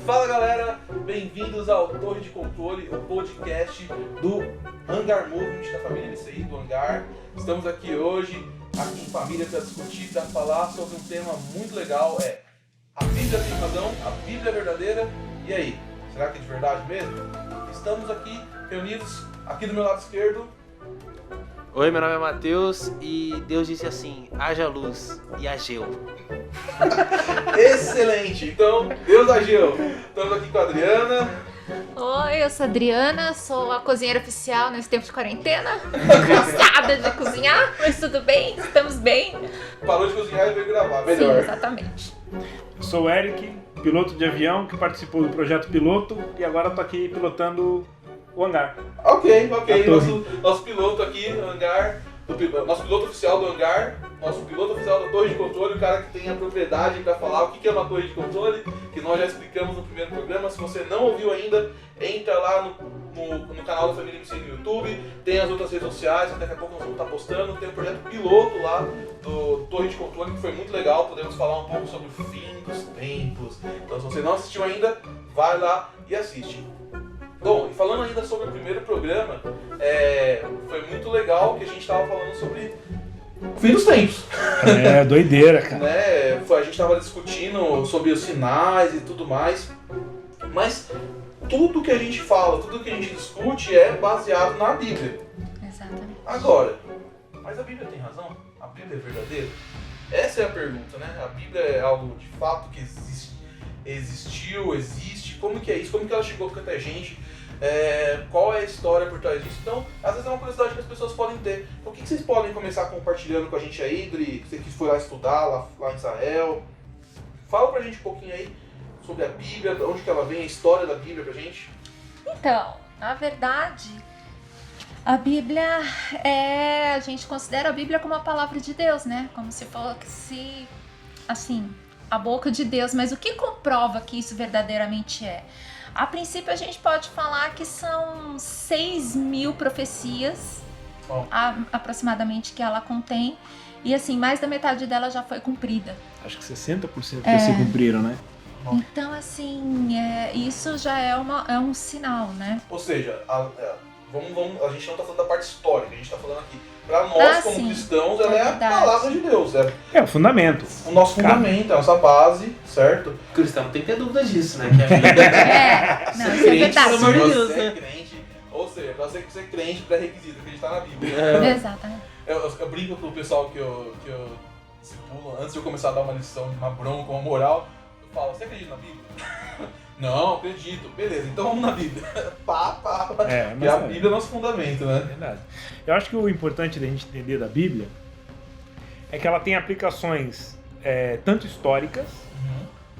Fala galera, bem-vindos ao Torre de Controle, o podcast do Hangar Movement da família MCI, do Hangar. Estamos aqui hoje, aqui em família, para discutir, para falar sobre um tema muito legal, a Bíblia tem razão, a Bíblia é verdadeira, e aí, será que é de verdade mesmo? Estamos aqui reunidos, aqui do meu lado esquerdo. Oi, meu nome é Matheus e Deus disse assim, haja luz e ageu. Excelente! Então, Deus ageu. Estamos aqui com a Adriana. Oi, eu sou a Adriana, sou a cozinheira oficial nesse tempo de quarentena. Cansada de cozinhar, mas tudo bem, estamos bem. Parou de cozinhar e veio gravar, melhor. Sim, exatamente. Eu sou o Eric, piloto de avião que participou do projeto piloto e agora tô aqui pilotando o Hangar. Ok. Nosso piloto aqui no Hangar, nosso piloto oficial do Hangar, nosso piloto oficial da Torre de Controle, o cara que tem a propriedade para falar o que é uma Torre de Controle, que nós já explicamos no primeiro programa. Se você não ouviu ainda, entra lá no canal da Família MC no YouTube, tem as outras redes sociais, daqui a pouco nós vamos estar postando, tem um projeto piloto lá do Torre de Controle que foi muito legal, podemos falar um pouco sobre o fim dos tempos. Então se você não assistiu ainda, vai lá e assiste. Bom, e falando ainda sobre o primeiro programa, foi muito legal que a gente estava falando sobre o fim dos tempos. É, doideira, cara. A gente estava discutindo sobre os sinais e tudo mais, mas tudo que a gente fala, tudo que a gente discute é baseado na Bíblia. Exatamente. Agora, mas a Bíblia tem razão? A Bíblia é verdadeira? Essa é a pergunta, né? A Bíblia é algo de fato que existe? Como que é isso? Como que ela chegou até a gente? Qual é a história por trás disso? Então, às vezes é uma curiosidade que as pessoas podem ter. Então, o que vocês podem começar compartilhando com a gente aí, Dri? Você que foi lá estudar, lá em Israel. Fala pra gente um pouquinho aí sobre a Bíblia, de onde que ela vem, a história da Bíblia pra gente. Então, na verdade, a Bíblia a gente considera a Bíblia como a palavra de Deus, né? Como se fosse, assim, a boca de Deus. Mas o que comprova que isso verdadeiramente é? A princípio, a gente pode falar que são 6.000 profecias, aproximadamente, que ela contém. E, assim, mais da metade dela já foi cumprida. Acho que 60% já se cumpriram, né? Então, assim, isso já é um sinal, né? Ou seja, a gente não está falando da parte histórica, a gente está falando aqui. Para nós, como sim, cristãos, ela é a palavra de Deus. É o fundamento. O nosso fundamento, a nossa base, certo? O cristão não tem que ter dúvida disso, né? Que a Bíblia Não, isso é verdade. pelo amor de Deus, você é né? crente, ou seja, pra você ser crente, pré-requisito, acreditar na Bíblia. Exatamente. Eu brinco com o pessoal que eu discipulo, antes de eu começar a dar uma lição, uma bronca, uma moral, eu falo, você acredita na Bíblia? Não, acredito. Beleza, então vamos na Bíblia. Porque a Bíblia é nosso fundamento, né? É verdade. Eu acho que o importante da gente entender da Bíblia é que ela tem aplicações tanto históricas,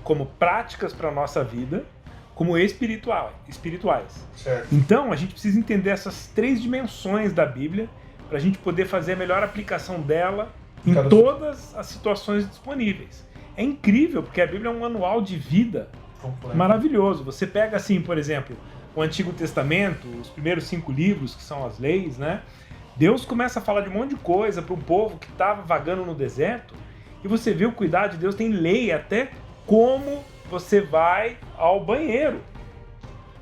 como práticas para a nossa vida, como espirituais. Certo. Então, a gente precisa entender essas 3 dimensões da Bíblia para a gente poder fazer a melhor aplicação dela em todas as situações disponíveis. É incrível, porque a Bíblia é um manual de vida maravilhoso. Você pega, assim, por exemplo, o Antigo Testamento, os primeiros 5 livros, que são as leis, né? Deus começa a falar de um monte de coisa para um povo que estava vagando no deserto, e você vê o cuidado de Deus, tem lei até como você vai ao banheiro.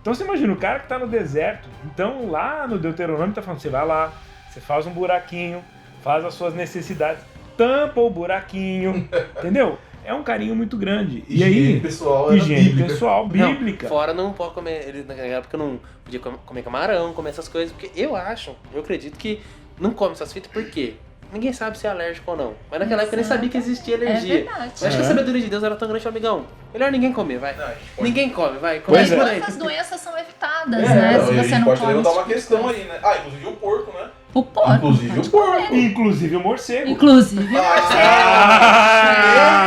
Então você imagina, o cara que está no deserto, então lá no Deuteronômio está falando, você vai lá, você faz um buraquinho, faz as suas necessidades, tampa o buraquinho, entendeu? É um carinho muito grande. Higiene pessoal, pessoal, bíblica. Fora não pode comer, na época não podia comer camarão, comer essas coisas, porque eu acredito que não come essas fitas, por quê? Ninguém sabe se é alérgico ou não. Mas naquela época eu nem sabia que existia alergia. É verdade. Eu acho que a sabedoria de Deus era tão grande, amigão. Melhor ninguém comer, vai. Não, Ninguém come, vai. Pois Come é. por aí. Quantas doenças são evitadas, né? Se a você gente não pode come levantar esse uma tipo de questão coisa. aí, né? Inclusive o porco, né? O porco. Inclusive o porco. Inclusive o morcego. Inclusive.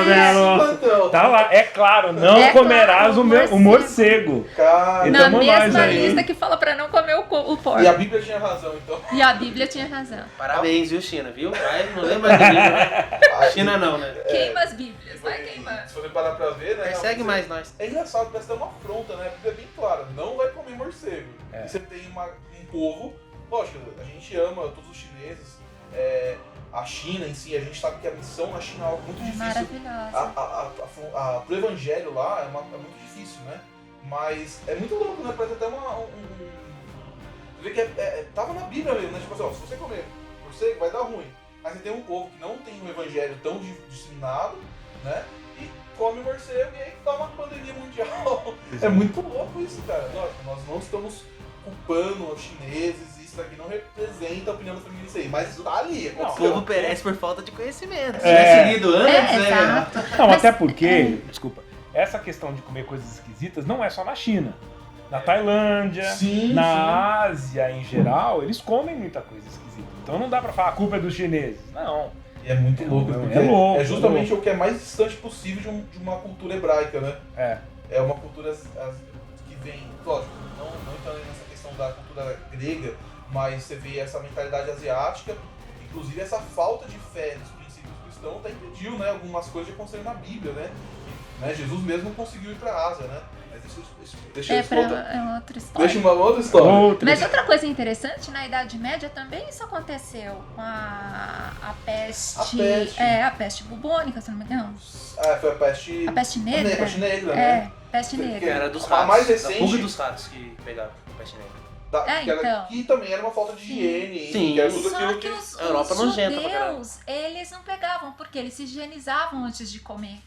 Belo. Então, Tá lá, é claro, não É comerás claro, o morcego. cara. Então, Na vamos nós mesma aí. lista que fala pra não comer o porco. E a Bíblia tinha razão, então. E a Bíblia tinha razão. Parabéns, viu, China, viu? Vai, não lembra de Bíblia, né? China não, né? Queima as Bíblias, vai queimando. Se você parar pra ver, né? Persegue mais nós. É engraçado, parece dar uma afronta, né? A Bíblia é bem clara, não vai comer morcego. E você tem um povo, lógico, a gente ama todos os chineses, a China em si, a gente sabe que a missão na China é algo muito difícil. Maravilhosa. Pro evangelho lá é muito difícil, né? Mas é muito louco, né? Parece até Você vê que tava na Bíblia mesmo, né? Tipo assim, ó, se você comer morcego, vai dar ruim. Aí você tem um povo que não tem um evangelho tão disseminado, né? E come morcego e aí dá uma pandemia mundial. É muito louco isso, cara. Nós não estamos culpando os chineses, isso aqui não representa a opinião da família isso aí, mas tá ali. O povo perece por falta de conhecimento. Se É. tivesse lido antes, exato. Não, Mas- até porque, desculpa, essa questão de comer coisas esquisitas não é só na China. Na Tailândia, Sim, na Ásia em geral, eles comem muita coisa esquisita. Então não dá pra falar a culpa é dos chineses. Não. E é muito louco, É porque louco, é justamente é o que é mais distante possível de uma cultura hebraica, né? É. É uma cultura que vem, lógico, não entrando nessa questão da cultura grega, mas você vê essa mentalidade asiática, inclusive essa falta de fé nos princípios cristãos até impediu, né, algumas coisas de acontecer na Bíblia, né? Né? Jesus mesmo não conseguiu ir para a Ásia, né? Mas deixa É, isso pra outra história. deixa uma outra história. Mas outra coisa interessante, na Idade Média também isso aconteceu com a peste. A peste. A peste bubônica, se não me engano. Ah, foi a peste. A peste negra. A peste negra, né? Peste Que negra. Era dos A ratos. mais Da recente- pulga dos ratos que pegava a peste negra. Então. Que também era uma falta de higiene. Sim. Que era tudo Só aquilo que que. os A Europa nojenta pra caralho. judeus, eles não pegavam, porque eles se higienizavam antes de comer.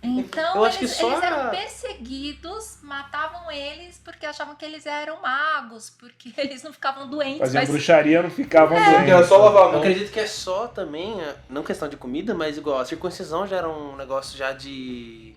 Então, Eu acho que eles só eram a- perseguidos, matavam eles porque achavam que eles eram magos, porque eles não ficavam doentes. Faziam mas- bruxaria, não ficavam Porque era doentes. só lavar a Eu mão. acredito que é só também, não questão de comida, mas igual, a circuncisão já era um negócio já de...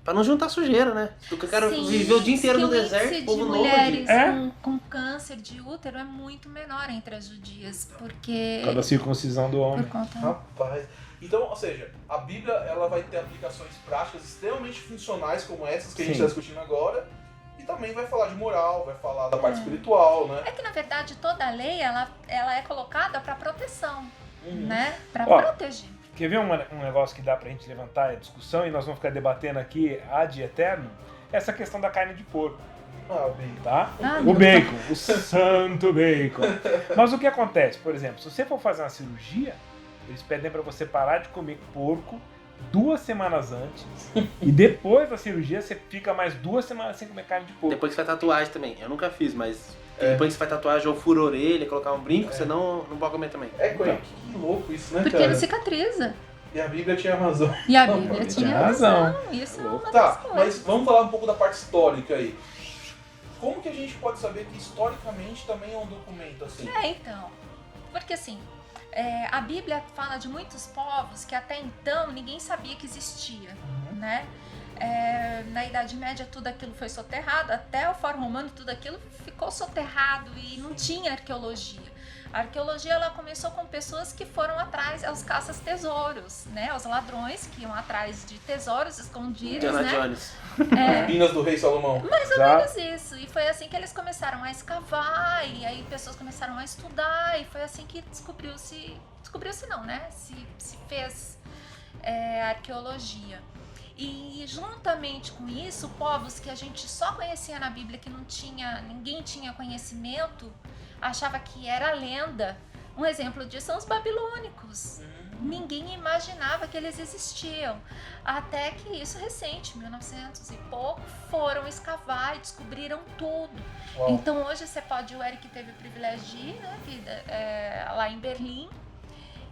Pra não juntar sujeira, né? Porque o cara Sim, viveu o dia inteiro que no o índice deserto, de povo novo. mulheres É? com câncer de útero é muito menor entre as judias, porque... Por causa da circuncisão do Por homem. conta... Rapaz. Então, ou seja, a Bíblia ela vai ter aplicações práticas extremamente funcionais como essas que a gente Sim. está discutindo agora. E também vai falar de moral, vai falar da parte espiritual, né? É que, na verdade, toda a lei, ela é colocada para proteção, Uhum. né? Para Ó, proteger. Quer ver um negócio que dá pra gente levantar a discussão e nós vamos ficar debatendo aqui ad eterno? Essa questão da carne de porco, Ah, bem. tá? Ah, O meu bacon, o santo bacon. Mas o que acontece? Por exemplo, se você for fazer uma cirurgia, eles pedem pra você parar de comer porco 2 semanas antes e depois da cirurgia você fica mais 2 semanas sem comer carne de porco. Depois que faz tatuagem também. Eu nunca fiz, mas É. depois que faz tatuagem ou fura a orelha, colocar um brinco, você não pode comer também. É, que louco isso, né, Porque cara? não cicatriza. E a Bíblia tinha razão. E a Não, Bíblia mas tinha tinha razão. razão. Isso é uma Tá, das mas coisas. vamos falar um pouco da parte histórica aí. Como que a gente pode saber que historicamente também é um documento assim? Então. Porque assim, a Bíblia fala de muitos povos que até então ninguém sabia que existia, né? Na Idade Média tudo aquilo foi soterrado, até o Fórum Romano tudo aquilo ficou soterrado e não tinha arqueologia. A arqueologia ela começou com pessoas que foram atrás aos caças-tesouros, né? Os ladrões que iam atrás de tesouros escondidos, Indiana né? Jones. Minas do Rei Salomão. Exato. Menos isso. E foi assim que eles começaram a escavar, e aí pessoas começaram a estudar, e foi assim que descobriu-se não, né? Se fez arqueologia. E juntamente com isso, povos que a gente só conhecia na Bíblia, que ninguém tinha conhecimento, achava que era lenda. Um exemplo disso são os babilônicos. Ninguém imaginava que eles existiam. Até que isso recente, 1900 e pouco, foram escavar e descobriram tudo. Uau. Então hoje você pode, o Eric teve o privilégio de ir, né, lá em Berlim.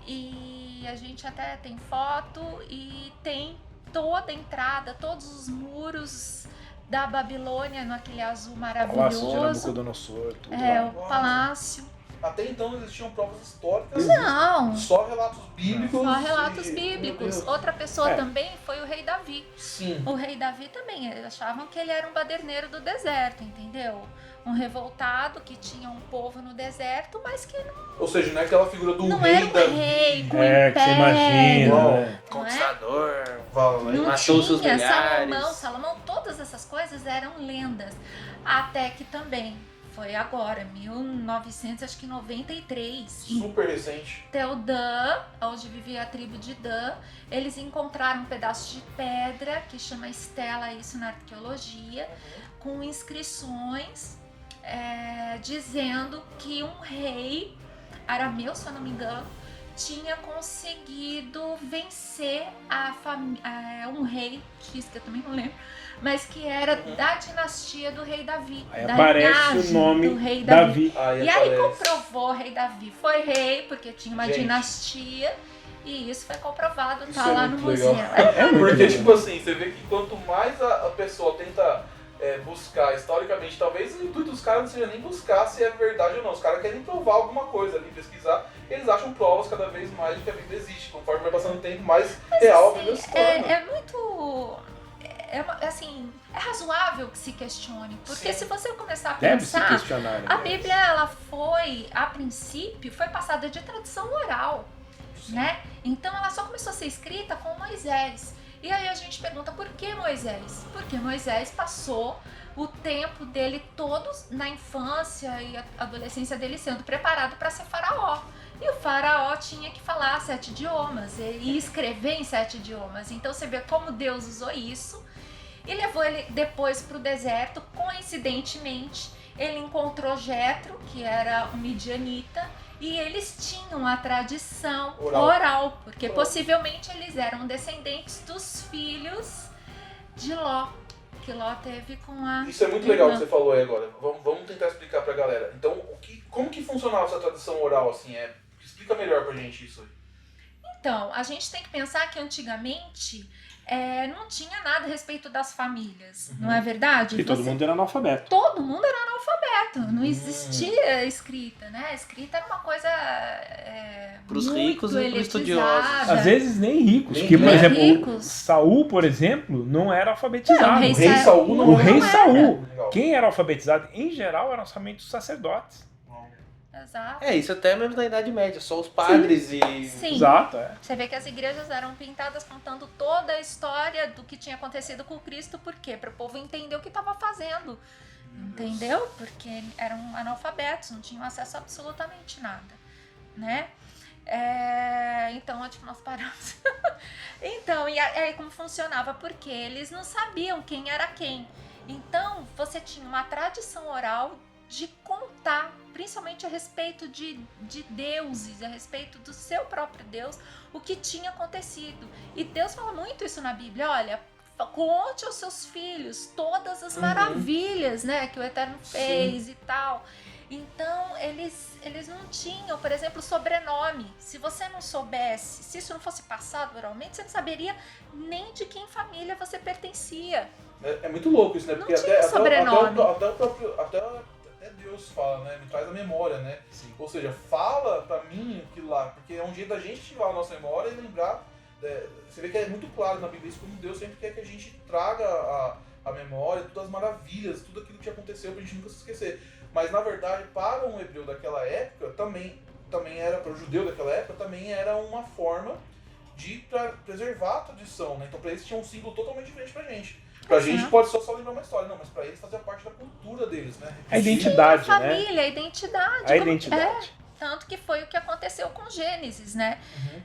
E a gente até tem foto e tem toda a entrada, todos os muros da Babilônia, naquele azul Palácio de maravilhoso. Nabucodonosor, tudo O lá. palácio. Até então não existiam provas históricas. Não, Só relatos bíblicos. só relatos e- bíblicos. Meu Deus. Outra pessoa É. também foi o rei Davi. Sim. O rei Davi também, eles achavam que ele era um baderneiro do deserto, entendeu? Um revoltado que tinha um povo no deserto, mas que Ou seja, não é aquela figura do não rei era um Davi. rei com É, que você império, imagina, Uau. né? não é? Conquistador. Fala, né? Não Matou seus tinha, milhares. Salomão, todas essas coisas eram lendas. Até que também, foi agora, 1993, em Super recente. Teldã, onde vivia a tribo de Dan, eles encontraram um pedaço de pedra, que chama estela isso na arqueologia, com inscrições dizendo que um rei arameu, se eu não me engano, tinha conseguido vencer um rei, que eu também não lembro, mas que era da dinastia do rei Davi. Aí da aparece linhagem o nome do rei Davi. E aí comprovou, o rei Davi foi rei, porque tinha uma dinastia, e isso foi comprovado, tá lá no museu. Porque, tipo assim, você vê que quanto mais a pessoa tenta buscar historicamente, talvez o intuito dos caras não seja nem buscar se é verdade ou não. Os caras querem provar alguma coisa ali, pesquisar. Eles acham provas cada vez mais de que a Bíblia existe. Conforme vai passando o tempo, mais real a Bíblia se torna. É muito... assim, é razoável que se questione, porque se você começar a pensar, a Bíblia, ela foi, a princípio, foi passada de tradição oral, né? Então ela só começou a ser escrita com Moisés. E aí a gente pergunta, por que Moisés? Porque Moisés passou o tempo dele todo na infância e a adolescência dele sendo preparado para ser faraó. E o faraó tinha que falar 7 idiomas e escrever em 7 idiomas. Então você vê como Deus usou isso e levou ele depois para o deserto. Coincidentemente, ele encontrou Jetro, que era um midianita, e eles tinham a tradição oral, porque possivelmente eles eram descendentes dos filhos de Ló, que Ló teve com a... Isso é muito legal que você falou aí agora. Vamos tentar explicar pra galera. Então, como que funcionava essa tradição oral, assim? Explica melhor pra gente isso aí. Então, a gente tem que pensar que antigamente não tinha nada a respeito das famílias, não é verdade? E todo mundo era analfabeto. Todo mundo era analfabeto, não existia escrita, né? A escrita era uma coisa para os ricos e para os estudiosos. Às vezes nem ricos, que por exemplo, Saul, por exemplo, não era alfabetizado. O rei Saul não O rei era. Saul, quem era alfabetizado, em geral, eram somente os sacerdotes. Exato. Isso até mesmo na Idade Média, só os padres e... Sim. Exato, Você vê que as igrejas eram pintadas contando toda a história do que tinha acontecido com Cristo, por quê? Para o povo entender o que estava fazendo, entendeu? Porque eram analfabetos, não tinham acesso a absolutamente nada, né? Então, onde que nós paramos? Então, e aí como funcionava? Porque eles não sabiam quem era quem. Então, você tinha uma tradição oral de contar, principalmente a respeito de deuses, a respeito do seu próprio Deus, o que tinha acontecido. E Deus fala muito isso na Bíblia, olha, conte aos seus filhos todas as maravilhas, né, que o Eterno fez e tal. Então, eles não tinham, por exemplo, sobrenome. Se você não soubesse, se isso não fosse passado oralmente, você não saberia nem de que família você pertencia. É muito louco isso, né? Porque até Deus fala, né? Me traz a memória, né? Sim. Ou seja, fala pra mim aquilo lá, porque é um jeito da gente ativar a nossa memória e lembrar. Você vê que é muito claro na Bíblia isso, como Deus sempre quer que a gente traga a memória, todas as maravilhas, tudo aquilo que aconteceu pra gente nunca se esquecer. Mas na verdade, para um hebreu daquela época, também era, para o judeu daquela época, também era uma forma de preservar a tradição, né? Então pra eles tinha um símbolo totalmente diferente pra gente. Pra gente pode só lembrar uma história, não, mas pra eles fazia parte da cultura deles, né? A identidade, a família, a identidade. A identidade. Tanto que foi o que aconteceu com Gênesis, né?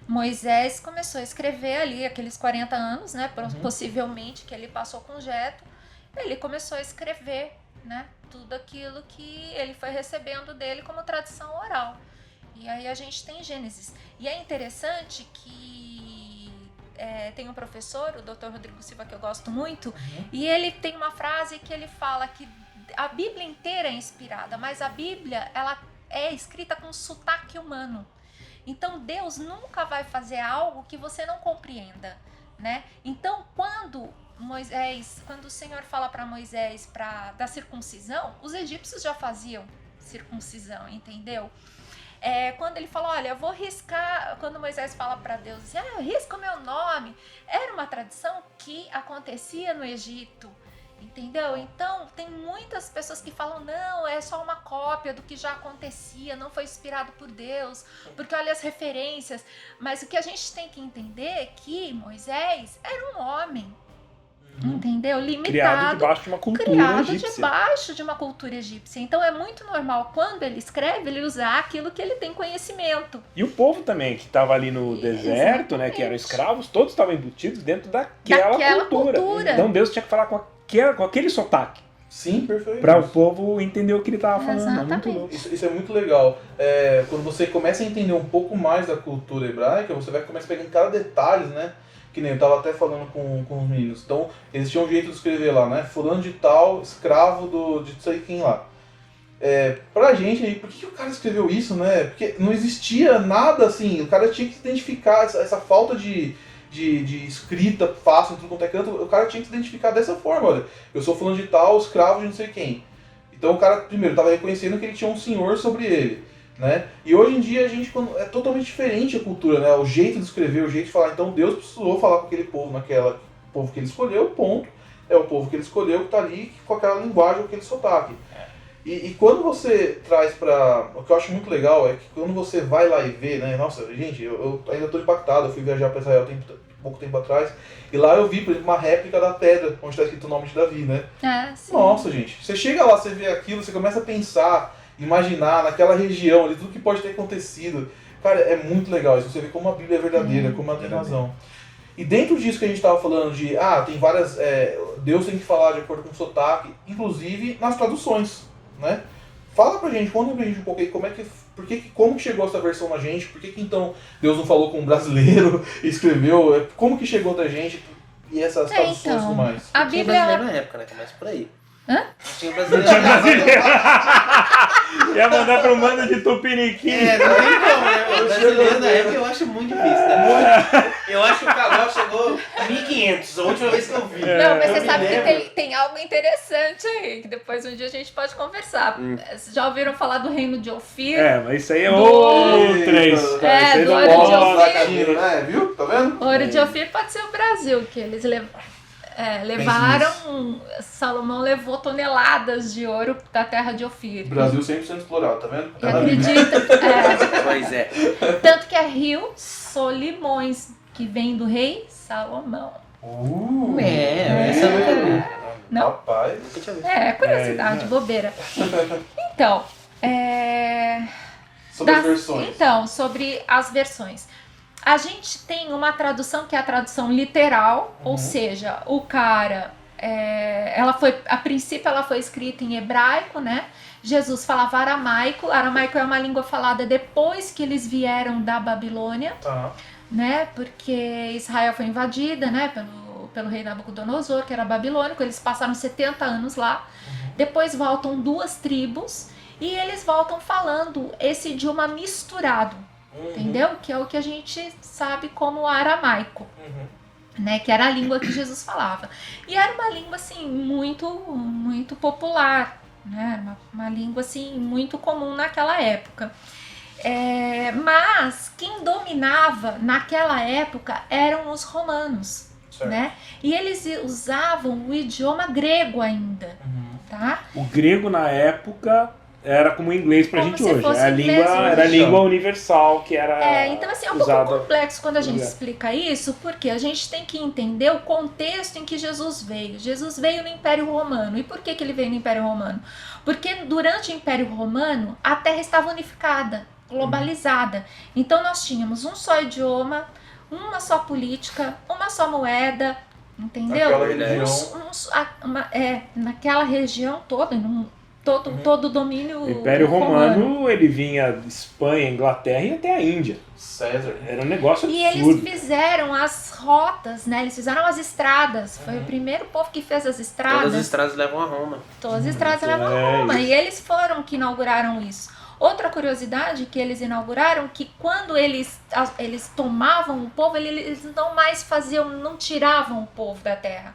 Moisés começou a escrever ali, aqueles 40 anos, né? Possivelmente, que ele passou com Jetro. Ele começou a escrever, né? Tudo aquilo que ele foi recebendo dele como tradição oral. E aí a gente tem Gênesis. E é interessante que tem um professor, o Dr. Rodrigo Silva, que eu gosto muito, e ele tem uma frase que ele fala que a Bíblia inteira é inspirada, mas a Bíblia, ela é escrita com sotaque humano. Então Deus nunca vai fazer algo que você não compreenda, né? Então quando o Senhor fala para Moisés da circuncisão, os egípcios já faziam circuncisão, entendeu? Quando ele fala, olha, eu vou riscar, quando Moisés fala para Deus, risca o meu nome, era uma tradição que acontecia no Egito, entendeu? Então, tem muitas pessoas que falam, não, é só uma cópia do que já acontecia, não foi inspirado por Deus, porque olha as referências, mas o que a gente tem que entender é que Moisés era um homem, entendeu? Limitado. Criado debaixo de uma cultura egípcia. Debaixo de uma cultura egípcia. Então é muito normal, quando ele escreve, ele usar aquilo que ele tem conhecimento. E o povo também, que estava ali no deserto, né, que eram escravos, todos estavam embutidos dentro daquela cultura. Então Deus tinha que falar com aquele sotaque. Sim, perfeito. Para o povo entender o que ele estava falando. É muito Exatamente. louco. Isso é muito legal. Quando você começa a entender um pouco mais da cultura hebraica, você vai começar a pegar em cada detalhe, né? Que nem eu tava até falando com os meninos. Então, eles tinham um jeito de escrever lá, né? Fulano de tal, escravo de sei quem lá. Pra gente aí, por que o cara escreveu isso, né? Porque não existia nada assim, o cara tinha que identificar essa falta de escrita fácil em tudo quanto é canto, o cara tinha que se identificar dessa forma, olha, eu sou fulano de tal, escravo de não sei quem. Então o cara, primeiro, estava reconhecendo que ele tinha um senhor sobre ele, né? E hoje em dia a gente é totalmente diferente a cultura, né? O jeito de escrever, o jeito de falar. Então Deus precisou falar com aquele povo, povo que ele escolheu, ponto. É o povo que ele escolheu que está ali com aquela linguagem, com aquele sotaque. E quando você traz pra... O que eu acho muito legal é que quando você vai lá e vê, né? Nossa, gente, eu ainda estou impactado. Eu fui viajar para Israel pouco tempo atrás. E lá eu vi, por exemplo, uma réplica da pedra, onde está escrito o nome de Davi, né? Sim. Nossa, gente. Você chega lá, você vê aquilo, você começa a pensar, imaginar naquela região ali, tudo que pode ter acontecido. Cara, é muito legal isso. Você vê como a Bíblia é verdadeira, como ela tem razão. E dentro disso que a gente estava falando de... tem várias... Deus tem que falar de acordo com o sotaque, inclusive nas traduções. Né? Fala pra gente, conta pra gente um pouco aí como que chegou essa versão na gente, por que então Deus não falou com um brasileiro e escreveu, como que chegou da gente e essas traduções e tudo mais. A Tinha Bíblia... brasileiro na época, né? Começa por aí. Hã? Tinha brasileiro. Ia mandar pro mando de Tupiniquim. Não tem como, né? Brasileiro na época eu acho muito difícil, né? Eu acho que o Cabral chegou 1500, a última vez que eu vi. Não, mas Eu você me sabe lembro. que tem algo interessante aí, que depois um dia a gente pode conversar. Vocês já ouviram falar do reino de Ofir? Mas isso aí é outra história. Isso aí do não Ouro de gosta. Ofir. né? Viu? Tá vendo? Ouro de Ofir pode ser o Brasil, que eles levaram... Salomão levou toneladas de ouro da terra de Ofir. Brasil 100% explorado, tá vendo? E acredita... Pois é. Tanto que é Rio Solimões, que vem do rei Salomão. Essa eu nunca vi. Não? Rapaz. Nunca tinha visto. Curiosidade, bobeira. Então, Sobre as versões. Então, sobre as versões. A gente tem uma tradução que é a tradução literal, ou seja, o cara... a princípio ela foi escrita em hebraico, né? Jesus falava aramaico. Aramaico é uma língua falada depois que eles vieram da Babilônia, né? Porque Israel foi invadida, né? Pelo rei Nabucodonosor, que era babilônico. Eles passaram 70 anos lá. Depois voltam 2 tribos e eles voltam falando esse idioma misturado, entendeu? Que é o que a gente sabe como aramaico. Né, que era a língua que Jesus falava. E era uma língua assim muito, muito popular, né? Uma língua assim muito comum naquela época. Mas quem dominava naquela época eram os romanos, né? E eles usavam o idioma grego ainda, tá? O grego na época era como o inglês pra Como gente se hoje. fosse Era inglês a hoje. língua universal que era Então assim, é um usada. pouco complexo quando a gente É. explica isso, porque a gente tem que entender o contexto em que Jesus veio. Jesus veio no Império Romano. E por que ele veio no Império Romano? Porque durante o Império Romano, a Terra estava unificada, globalizada. Então nós tínhamos um só idioma, uma só política, uma só moeda, entendeu? Naquela região. Naquela região toda, todo o domínio O Império Romano, ele vinha de Espanha, Inglaterra e até a Índia. César. Era um negócio E absurdo. eles fizeram as rotas, né? Eles fizeram as estradas. Foi o primeiro povo que fez as estradas. Todas as estradas levam a Roma. Todas as estradas levam a Roma. E eles foram que inauguraram isso. Outra curiosidade que eles inauguraram, que quando eles tomavam o povo, eles não mais não tiravam o povo da terra.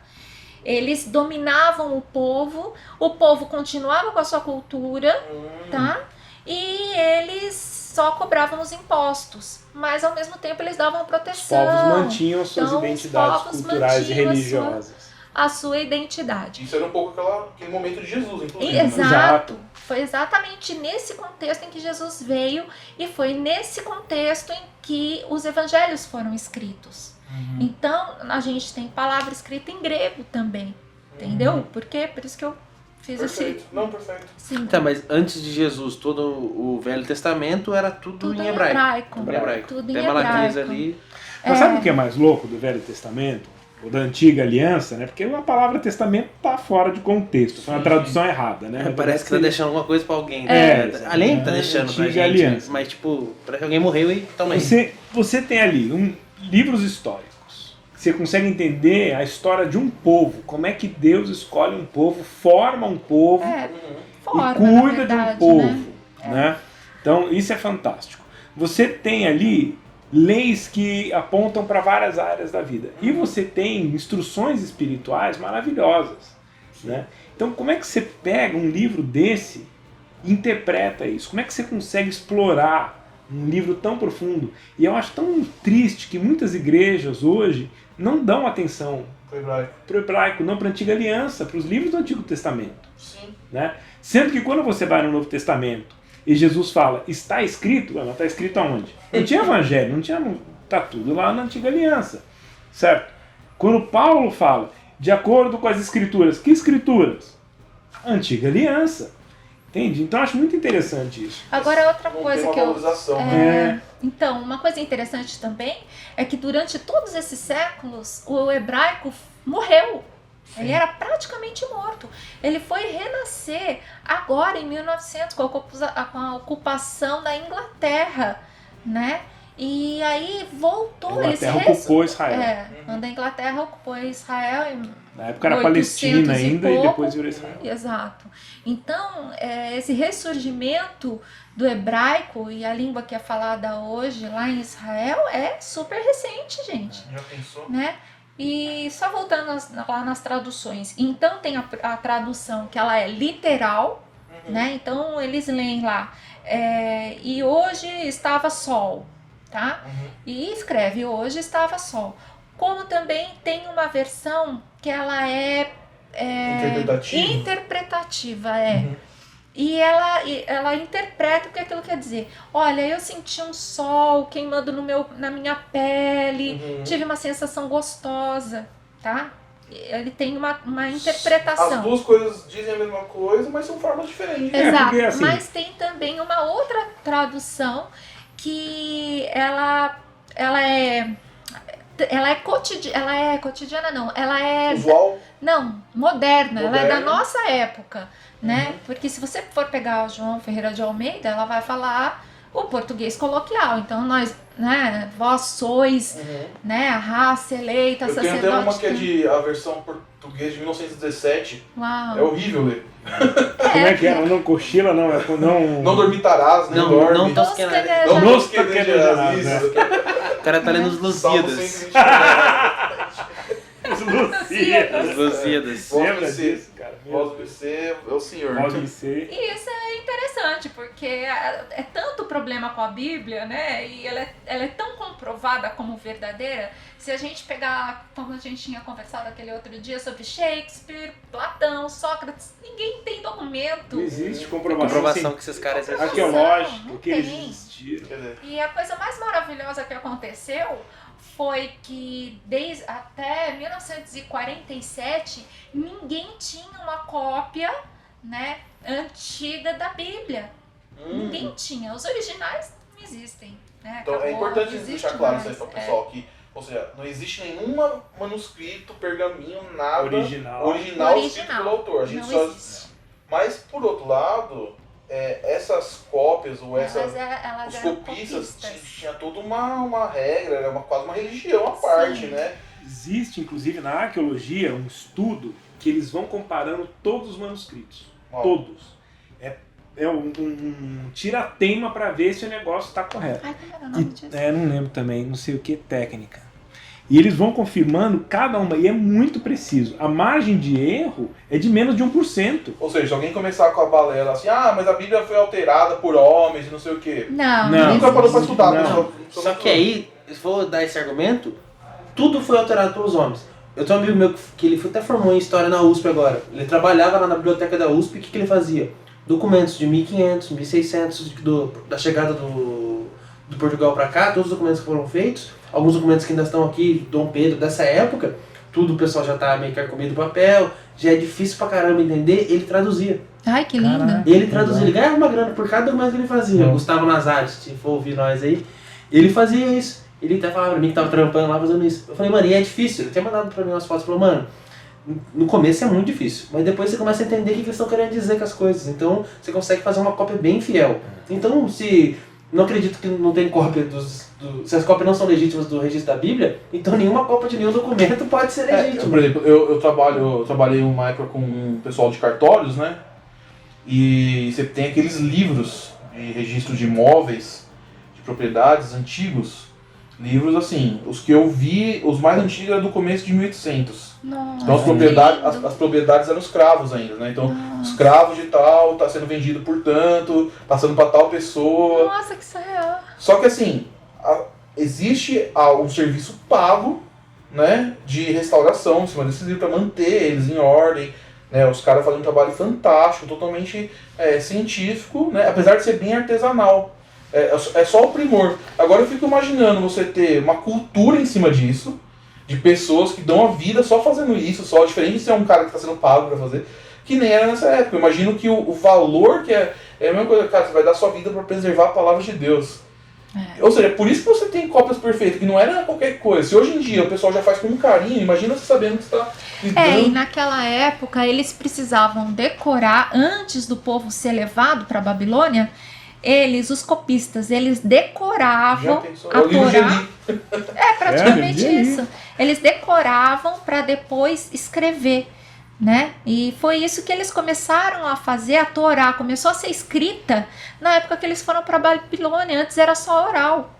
Eles dominavam o povo continuava com a sua cultura, tá? E eles só cobravam os impostos, mas ao mesmo tempo eles davam Os proteção. povos mantinham suas Então, os identidades povos culturais e mantinham religiosas. a sua identidade. Isso era um pouco aquele momento de Jesus, inclusive. E, né? exato. Foi exatamente nesse contexto em que Jesus veio e foi nesse contexto em que os evangelhos foram escritos. Então, a gente tem palavra escrita em grego também, entendeu? Por quê? Por isso que eu fiz Perfeito. Não, perfeito. Sim. Tá, mas antes de Jesus, todo o Velho Testamento era tudo Tudo em em hebraico. hebraico. Tudo em hebraico. Tudo em Até Malaquias hebraico. ali. Mas sabe o que é mais louco do Velho Testamento? ou da Antiga Aliança, né? Porque a palavra testamento tá fora de contexto, foi uma tradução errada, né? Parece que tá deixando alguma coisa pra alguém. Além tá deixando pra gente, aliança. Mas tipo, parece que alguém morreu e toma aí. Você tem ali livros históricos. Você consegue entender a história de um povo, como é que Deus escolhe um povo, forma um povo e cuida de um povo, né? Então isso é fantástico. Você tem ali leis que apontam para várias áreas da vida. E você tem instruções espirituais maravilhosas, né? Então, como é que você pega um livro desse e interpreta isso? Como é que você consegue explorar um livro tão profundo? E eu acho tão triste que muitas igrejas hoje não dão atenção para o hebraico, não para a Antiga Aliança, para os livros do Antigo Testamento. Sim. Né? Sendo que quando você vai no Novo Testamento e Jesus fala, está escrito, mas está escrito aonde? Não tinha evangelho, não tinha, tá tudo lá na Antiga Aliança, certo? Quando Paulo fala, de acordo com as escrituras, que escrituras? A Antiga Aliança, entende? Então eu acho muito interessante isso. Agora outra coisa que eu... Né? Então, uma coisa interessante também é que durante todos esses séculos o hebraico morreu. Sim. Ele era praticamente morto. Ele foi renascer agora em 1900 com a ocupação da Inglaterra, né? E aí voltou. A Inglaterra ocupou Israel. Quando a Inglaterra ocupou Israel. Na época era Palestina ainda e depois virou Israel. Exato. Então, esse ressurgimento do hebraico e a língua que é falada hoje lá em Israel é super recente, gente. Já pensou? Né? E só voltando lá nas traduções. Então tem a tradução que ela é literal, né? Então eles leem lá, e hoje estava sol, tá? E escreve hoje estava sol. Como também tem uma versão que ela é interpretativa, E ela interpreta o que aquilo quer dizer. Olha, eu senti um sol queimando na minha pele, tive uma sensação gostosa, tá? Ele tem uma interpretação. As duas coisas dizem a mesma coisa, mas são formas diferentes. Exato, porque, assim, mas tem também uma outra tradução que ela é cotidiana, não. Ela é... Usual? Não, moderna. Ela é da nossa época, né? Porque se você for pegar o João Ferreira de Almeida, ela vai falar o português coloquial. Então nós, né, vós sois, né, a raça eleita, sacerdote. Eu tenho até uma que é de a versão portuguesa de 1917. Uau. É horrível ler. Como é que é? Não cochila, não. Não dormitarás, nem dorme. Não Não tosquenejarás. isso. O cara tá lendo os Lusíadas. Os Lusíadas. Lembra disso, cara? Voz BC é o senhor. Voz BC. E isso é interessante, porque é tanto problema com a Bíblia, né? E ela é tão comprovada como verdadeira. Se a gente pegar, como a gente tinha conversado aquele outro dia sobre Shakespeare, Platão, Sócrates, ninguém tem documento. Não existe comprovação que esses caras arqueológica que eles existiram. E a coisa mais maravilhosa que aconteceu foi que até 1947 ninguém tinha uma cópia, né, antiga da Bíblia. Ninguém tinha. Os originais não existem. Né? Então é importante deixar claro isso aí para o pessoal, que, ou seja, não existe nenhum manuscrito, pergaminho, nada original escrito pelo autor. A gente só existe. Mas, por outro lado, essas cópias ou os copistas tinha toda uma regra, era quase uma religião à parte, né? Existe, inclusive, na arqueologia, um estudo que eles vão comparando todos os manuscritos. Todos. É um tira-teima para ver se o negócio está correto. Ai, como era o nome disso? Não lembro também, não sei o que, técnica. E eles vão confirmando cada uma, e é muito preciso. A margem de erro é de menos de 1%. Ou seja, se alguém começar com a balela assim, mas a Bíblia foi alterada por homens e não sei o quê. Não. Nunca parou para estudar. Só que aí, se for dar esse argumento, tudo foi alterado pelos homens. Eu tenho um amigo meu que ele até formou em História na USP agora. Ele trabalhava lá na biblioteca da USP, o que ele fazia? Documentos de 1500, 1600, da chegada do Portugal para cá, todos os documentos que foram feitos, alguns documentos que ainda estão aqui, Dom Pedro, dessa época, tudo o pessoal já tá meio carcomido do papel, já é difícil pra caramba entender, ele traduzia. Ai, que lindo. Ele traduzia, ele ganhava uma grana por cada documento que ele fazia. Gustavo Nazari, se for ouvir nós aí, ele fazia isso. Ele até falava pra mim que tava trampando lá fazendo isso. Eu falei, mano, e é difícil? Ele tinha mandado pra mim umas fotos, falou, mano, no começo é muito difícil, mas depois você começa a entender o que eles estão querendo dizer com as coisas. Então você consegue fazer uma cópia bem fiel. Então, se não acredito que não tem cópia se as cópias não são legítimas do registro da Bíblia, então nenhuma cópia de nenhum documento pode ser legítima. Por exemplo, eu trabalhei uma época com um pessoal de cartórios, né? E você tem aqueles livros de registro de imóveis, de propriedades antigos. Livros assim, os que eu vi, os mais antigos eram do começo de 1800. Nossa, Então as propriedades eram escravos ainda, né? Então, escravos de tal, tá sendo vendido por tanto, passando para tal pessoa. Nossa, que surreal. Só que assim, existe um serviço pago, né, de restauração em cima desses livros para manter eles em ordem, né? Os caras fazem um trabalho fantástico, totalmente científico, né? Apesar de ser bem artesanal. É só o primor. Agora eu fico imaginando você ter uma cultura em cima disso, de pessoas que dão a vida só fazendo isso, só diferente de ser um cara que está sendo pago para fazer, que nem era nessa época. Eu imagino que o valor que é a mesma coisa, cara, você vai dar sua vida para preservar a palavra de Deus. Ou seja, por isso que você tem cópias perfeitas, que não era qualquer coisa. Se hoje em dia o pessoal já faz com um carinho, imagina você sabendo que você está lidando. E naquela época eles precisavam decorar, antes do povo ser levado para a Babilônia, os copistas, eles decoravam a Torá. Praticamente isso. Eles decoravam para depois escrever, né? E foi isso que eles começaram a fazer. A Torá começou a ser escrita na época que eles foram para Babilônia. Antes era só oral.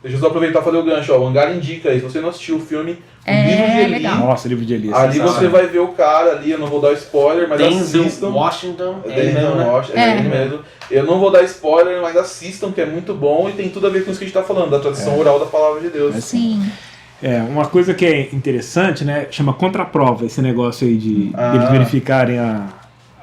Deixa eu só aproveitar e fazer o gancho. O Hangar indica aí. Se você não assistiu o filme, o livro de Eli. Legal. Nossa, livro de Eli. Ali você vai ver o cara ali. Eu não vou dar spoiler, mas assistam. Washington. Ele mesmo. Eu não vou dar spoiler, mas assistam, que é muito bom e tem tudo a ver com isso que a gente está falando, da tradição oral da palavra de Deus. Sim. Uma coisa que é interessante, né? Chama contraprova esse negócio aí de eles verificarem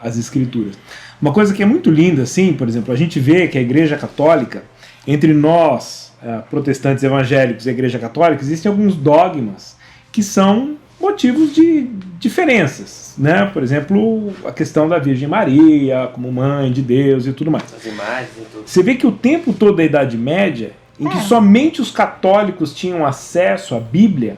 as escrituras. Uma coisa que é muito linda, assim, por exemplo, a gente vê que a Igreja Católica, entre nós, protestantes evangélicos e a Igreja Católica, existem alguns dogmas que são motivos de diferenças, né? Por exemplo, a questão da Virgem Maria como mãe de Deus e tudo mais. As imagens e tudo. Você vê que o tempo todo da Idade Média, em que somente os católicos tinham acesso à Bíblia,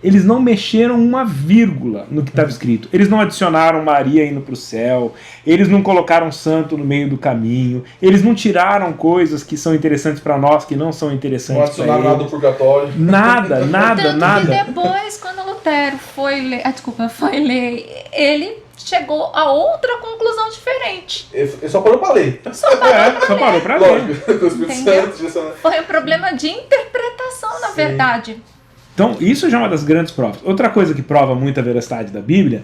eles não mexeram uma vírgula no que estava escrito. Eles não adicionaram Maria indo para o céu, eles não colocaram santo no meio do caminho, eles não tiraram coisas que são interessantes para nós, que não são interessantes para eles. Não adicionaram nada do purgatório. Nada. Tanto que depois, quando Lutero foi ler, ele chegou a outra conclusão diferente. Ele só parou para ler. Só parou para ler. Lógico, o Espírito Santo. Foi um problema de interpretação, na verdade. Então, isso já é uma das grandes provas. Outra coisa que prova muito a veracidade da Bíblia,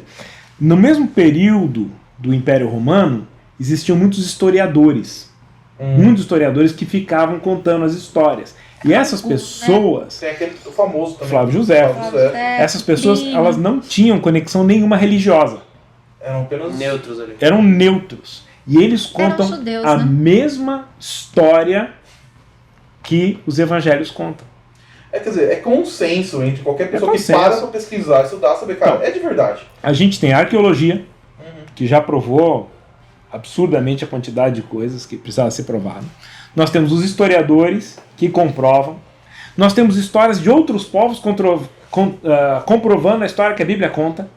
no mesmo período do Império Romano, existiam muitos historiadores. Muitos historiadores que ficavam contando as histórias. E essas pessoas... Tem aquele famoso também. Flávio José. Essas pessoas, elas não tinham conexão nenhuma religiosa. Eram apenas neutros ali. Eram neutros. E eles contam judeus, a né? mesma história que os evangelhos contam. Quer dizer, é consenso entre qualquer pessoa que consenso. para pra pesquisar, estudar, saber, cara, Então, é de verdade. A gente tem a arqueologia, que já provou absurdamente a quantidade de coisas que precisava ser provado. Nós temos os historiadores que comprovam. Nós temos histórias de outros povos comprovando a história que a Bíblia conta.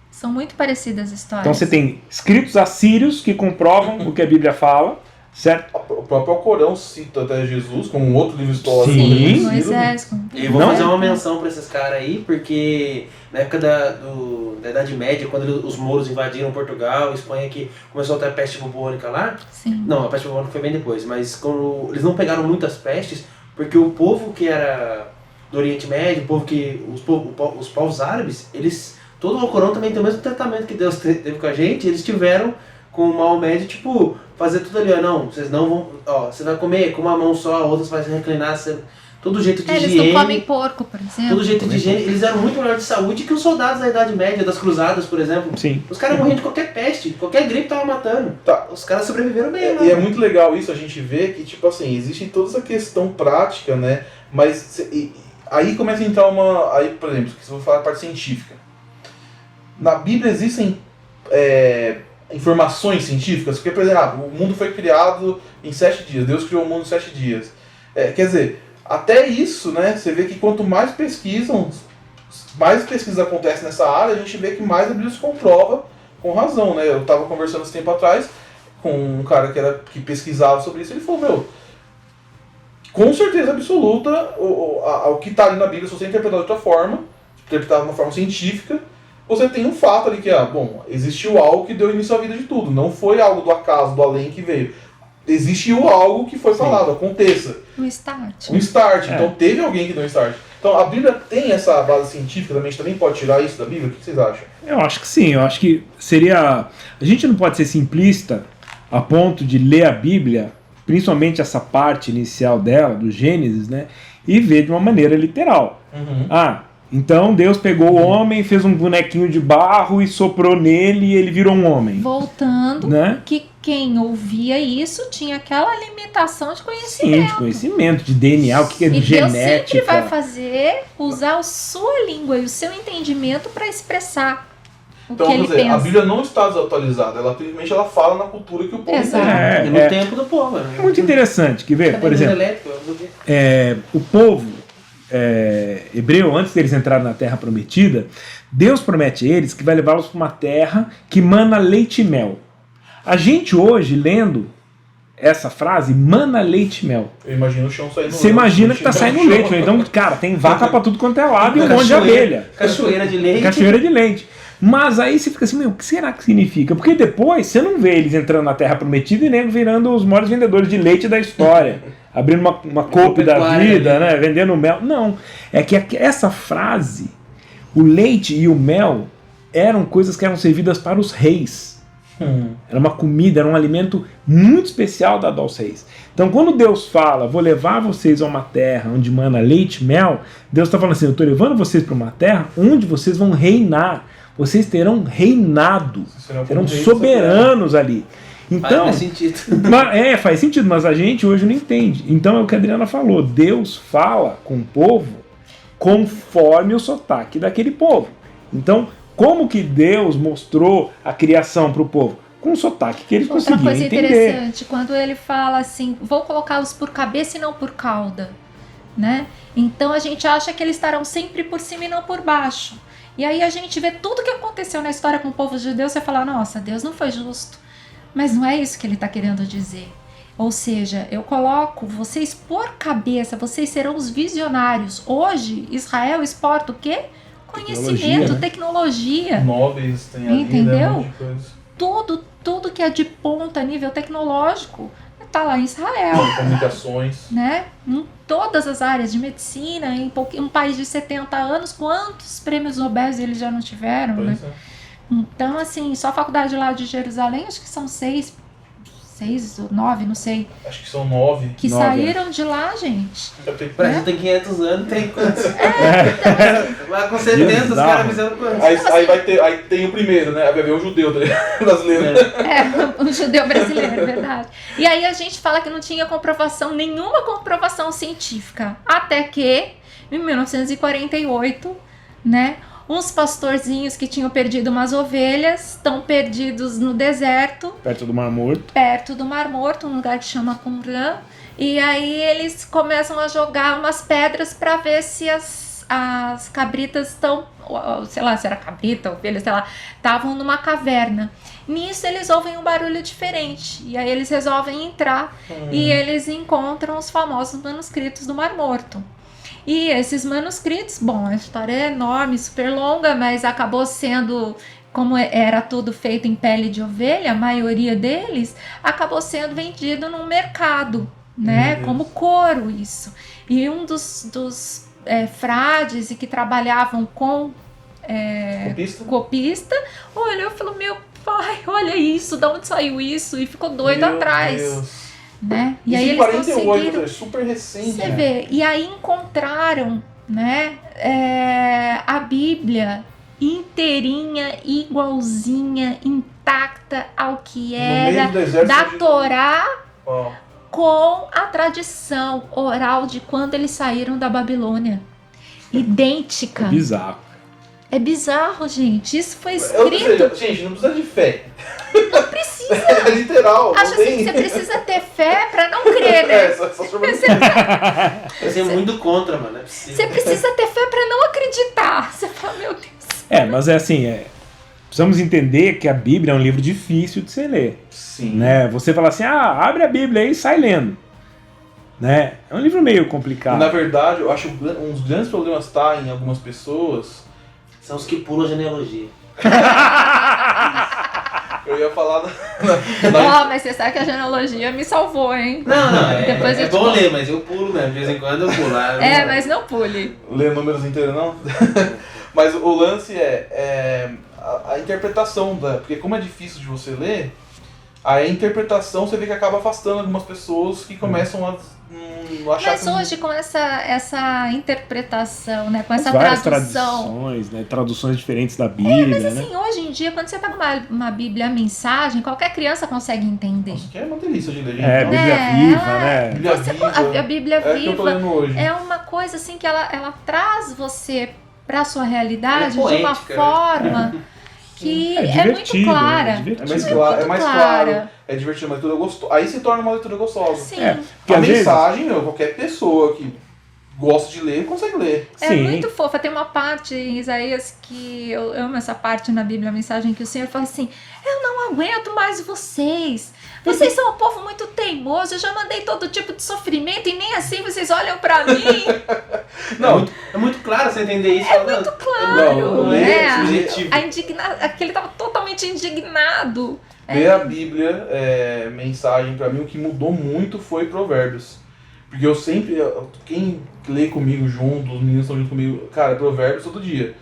São muito parecidas as histórias. Então você tem escritos assírios que comprovam o que a Bíblia fala, certo? O próprio Alcorão cita até Jesus como um outro livro histórico. Sim. Moisés. E eu vou Não fazer é? uma menção pra esses caras aí, porque na época da Idade Média, quando os mouros invadiram Portugal, Espanha, que começou a ter a peste bubônica lá. Sim. Não, a peste bubônica foi bem depois, mas quando eles não pegaram muitas pestes, porque o povo que era do Oriente Médio, os povos árabes, todo o Alcorão também tem o mesmo tratamento que Deus teve com a gente, eles tiveram com o Maomé de, tipo, fazer tudo ali, não, vocês não vão, você vai comer com uma mão só, a outra você vai se reclinar, todo jeito de higiene. Eles não comem porco, por exemplo. Todo jeito de higiene, eles eram muito melhor de saúde que os soldados da Idade Média, das cruzadas, por exemplo. Sim. Os caras morriam de qualquer peste, qualquer gripe tava matando. Tá. Os caras sobreviveram bem, E é muito legal isso, a gente vê que, tipo assim, existe toda essa questão prática, né? Mas aí começa a entrar aí, por exemplo, se eu vou falar a parte científica. Na Bíblia existem informações científicas, porque, por exemplo, o mundo foi criado em 7 dias, Deus criou o mundo em 7 dias. Quer dizer, até isso, né, você vê que quanto mais pesquisas acontecem nessa área, a gente vê que mais a Bíblia se comprova com razão, né? Eu estava conversando esse tempo atrás com um cara que pesquisava sobre isso, ele falou, com certeza absoluta, o que está ali na Bíblia, se você interpretar de outra forma, interpretar de uma forma científica, você tem um fato ali que existiu algo que deu início à vida de tudo, não foi algo do acaso, do além que veio. Existiu algo que foi falado, aconteça. Um start. Um start, então teve alguém que deu um start. Então a Bíblia tem essa base científica também, a gente também pode tirar isso da Bíblia? O que vocês acham? Eu acho que sim, eu acho que seria... A gente não pode ser simplista a ponto de ler a Bíblia, principalmente essa parte inicial dela, do Gênesis, né, e ver de uma maneira literal. Então Deus pegou o homem, fez um bonequinho de barro e soprou nele e ele virou um homem. Voltando, né? Que quem ouvia isso tinha aquela limitação de conhecimento. Sim, de conhecimento, de DNA, o que é de genética. E Deus sempre vai usar a sua língua e o seu entendimento para expressar o que ele pensa. A Bíblia não está desatualizada, ela simplesmente fala na cultura que o povo tem. E no tempo do povo. É muito interessante, quer ver? Por exemplo, o povo hebreu, antes deles entrarem na Terra Prometida, Deus promete a eles que vai levá-los para uma terra que mana leite e mel. A gente hoje, lendo essa frase, mana leite e mel. Eu imagino o chão saindo leite. Você imagina que está saindo leite, né? Então, cara, tem vaca para tudo quanto é lado e um monte de abelha. Cachoeira de leite. Cachoeira de leite. Mas aí você fica assim, o que será que significa? Porque depois você não vê eles entrando na Terra Prometida e nem virando os maiores vendedores de leite da história. Abrindo uma coupe da vida, né? Vendendo mel. Não. É que essa frase, o leite e o mel, eram coisas que eram servidas para os reis. Era uma comida, era um alimento muito especial dado aos reis. Então, quando Deus fala, vou levar vocês a uma terra onde mana leite e mel, Deus está falando assim, eu estou levando vocês para uma terra onde vocês vão reinar. Vocês terão reinado, terão soberanos ali. Então, faz sentido. Faz sentido, mas a gente hoje não entende. Então é o que a Adriana falou, Deus fala com o povo conforme o sotaque daquele povo. Então, como que Deus mostrou a criação para o povo? Com o sotaque que eles conseguiam entender. Outra coisa interessante, quando ele fala assim, vou colocá-los por cabeça e não por cauda, né? Então a gente acha que eles estarão sempre por cima e não por baixo. E aí a gente vê tudo que aconteceu na história com o povo de Deus e fala, nossa, Deus não foi justo. Mas não é isso que ele está querendo dizer. Ou seja, eu coloco vocês por cabeça, vocês serão os visionários. Hoje, Israel exporta o quê? Conhecimento, tecnologia. Móveis, tem ali, entendeu? Né, um monte de coisa. Tudo que é de ponta a nível tecnológico está lá em Israel. Comunicações. Né? Em todas as áreas de medicina, em um país de 70 anos, quantos prêmios Nobel eles já não tiveram, né? Então, assim, só a faculdade lá de Jerusalém, acho que são 6 ou 9, não sei. Acho que são 9. Que 9, saíram de lá, gente. O Brasil tem 500 anos, tem quantos? Lá com 70 os caras fizeram quantos? Aí tem o primeiro, né? Aí vai ver o judeu brasileiro. O judeu brasileiro, é verdade. E aí a gente fala que não tinha nenhuma comprovação científica. Até que, em 1948, né? Uns pastorzinhos que tinham perdido umas ovelhas estão perdidos no deserto. Perto do Mar Morto. Perto do Mar Morto, um lugar que chama Qumran. E aí eles começam a jogar umas pedras para ver se as cabritas estão, sei lá, se era cabrita, ovelha, sei lá, estavam numa caverna. Nisso eles ouvem um barulho diferente. E aí eles resolvem entrar e eles encontram os famosos manuscritos do Mar Morto. E esses manuscritos, bom, a história é enorme, super longa, mas acabou sendo, como era tudo feito em pele de ovelha, a maioria deles acabou sendo vendido no mercado, né? Como couro, isso. E um dos frades e que trabalhavam com copista olhou e falou, meu pai, olha isso, de onde saiu isso? E ficou doido atrás. Deus. Né? E aí eles conseguiram, é super recente. Você vê, e aí encontraram, né, a Bíblia inteirinha, igualzinha, intacta ao que era da Torá, com a tradição oral de quando eles saíram da Babilônia. Idêntica. Bizarro. É bizarro, gente. Isso foi escrito. Gente, não precisa de fé. Não precisa. É literal. Acho não assim tem... que você precisa ter fé pra não crer, né? Só Você é muito contra, mano. É possível. Você precisa ter fé pra não acreditar. Você fala, meu Deus. Mas é assim, precisamos entender que a Bíblia é um livro difícil de se ler. Sim. Né? Você fala assim, abre a Bíblia aí e sai lendo. Né? É um livro meio complicado. Na verdade, eu acho que um dos grandes problemas tá em algumas pessoas. São os que pulam a genealogia. Eu ia falar Mas você sabe que a genealogia me salvou, hein? Não, Depois eu é te bom conto. ler, mas eu pulo mesmo. De vez em quando eu pulo. Mas não pule. ler números inteiros, não. Mas o lance é a interpretação, porque como é difícil de você ler, a interpretação você vê que acaba afastando algumas pessoas que começam a achar Mas que... hoje, com essa interpretação, né? Com essa várias tradução. traduções, né? Traduções diferentes da Bíblia, Mas né? assim, hoje em dia, quando você pega uma Bíblia, a mensagem, qualquer criança consegue entender. Nossa, que é uma delícia de ler, gente. É, Não? Bíblia viva, né? Bíblia Você- viva. a Bíblia É que eu tô viva lendo hoje. é uma coisa assim que ela traz você pra sua realidade Ela é de uma poética, né? forma que É é, muito divertido, clara. né? É Divertido. mais Muito claro, clara. é divertido, uma leitura gostosa. Aí se torna uma leitura gostosa. Sim. Porque A às vezes- mensagem, qualquer pessoa que gosta de ler, consegue ler. É Sim. muito fofa. Tem uma parte em Isaías que eu amo essa parte na Bíblia, a mensagem que o Senhor fala assim: eu não aguento mais vocês. Vocês são um povo muito teimoso. Eu já mandei todo tipo de sofrimento e nem assim vocês olham pra mim. Não, É muito claro você entender isso. É muito claro. Não, ler ler- é né? subjetivo. Aquele tava totalmente indignado. ler a Bíblia, mensagem, pra mim, o que mudou muito foi Provérbios. Porque eu sempre, quem lê comigo junto, os meninos estão junto comigo, cara, Provérbios todo dia.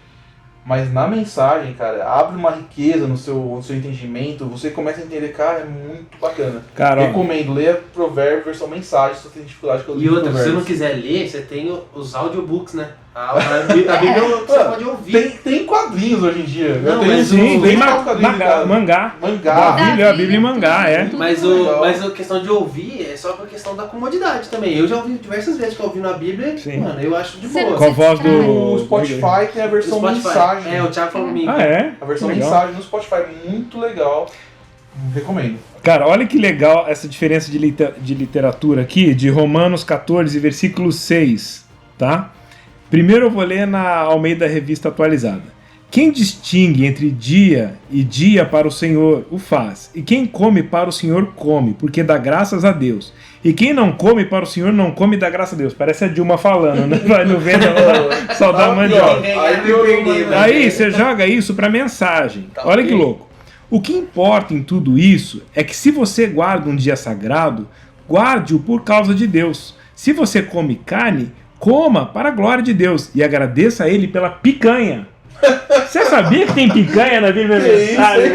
Mas na mensagem, cara, abre uma riqueza no seu entendimento, você começa a entender, cara, é muito bacana. Cara, ó, Recomendo, leia Provérbios, versão mensagem, se você tem dificuldade com o E livro outra, se você não quiser ler, você tem os audiobooks, né? A Bíblia você pode ouvir. Tem quadrinhos hoje em dia. Não, Eu tenho mas sim, uns tem 24 quadrinhos em casa. mangá. Mangá. A Bíblia em mangá, é. tudo Mas, legal. mas a questão de ouvir é só por questão da comodidade também. Eu já ouvi diversas vezes que eu ouvi na Bíblia, Sim. mano, eu acho de Você boa. não Com a voz do... O Spotify tem a versão Spotify. mensagem. É, o Thiago falou comigo. Ah, é? A versão Legal. mensagem no Spotify, muito legal. Recomendo. Cara, olha que legal essa diferença de literatura aqui, de Romanos 14, versículo 6, tá? Primeiro eu vou ler na Almeida Revista Atualizada. Quem distingue entre dia e dia para o Senhor o faz, e quem come para o Senhor come, porque dá graças a Deus. E quem não come para o Senhor não come e dá graças a Deus. Parece a Dilma falando, né? Vai no vento, só dá mandioca. Aí você joga isso para mensagem. Tá Olha ok. que louco. O que importa em tudo isso é que se você guarda um dia sagrado, guarde-o por causa de Deus. Se você come carne, coma para a glória de Deus e agradeça a Ele pela picanha. Você sabia que tem picanha na Bíblia? Que isso, hein?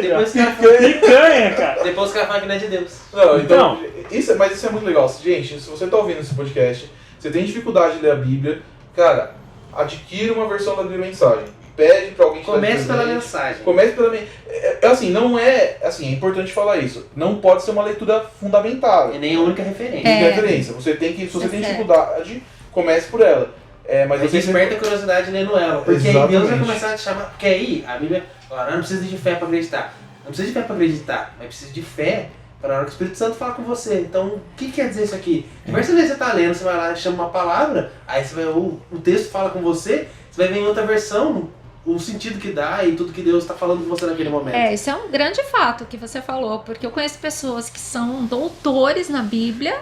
Depois que ela Picanha, cara. Depois que ela fala que não é de Deus. Não, Então. mas isso é muito legal. Gente, se você tá ouvindo esse podcast, você tem dificuldade de ler a Bíblia, cara, adquira uma versão da Bíblia Mensagem. Pede pra alguém te dar de Comece pela presente. mensagem. Comece pela assim, não é, assim, é importante falar isso. Não pode ser uma leitura fundamentada. E nem a única referência. De referência. Você tem que, se você tem certo. dificuldade, comece por ela. Mas Mas você desperta a curiosidade lendo ela. Porque aí Deus vai Exatamente. começar a te chamar. Porque aí a Bíblia. Ó, não precisa de fé para acreditar. Não precisa de fé para acreditar, mas precisa de fé para a hora que o Espírito Santo falar com você. Então, o que quer dizer isso aqui? Diversas vezes você tá lendo, você vai lá e chama uma palavra, aí você vai, o texto fala com você, você vai ver em outra versão o sentido que dá e tudo que Deus está falando com você naquele momento. Isso é um grande fato que você falou, porque eu conheço pessoas que são doutores na Bíblia,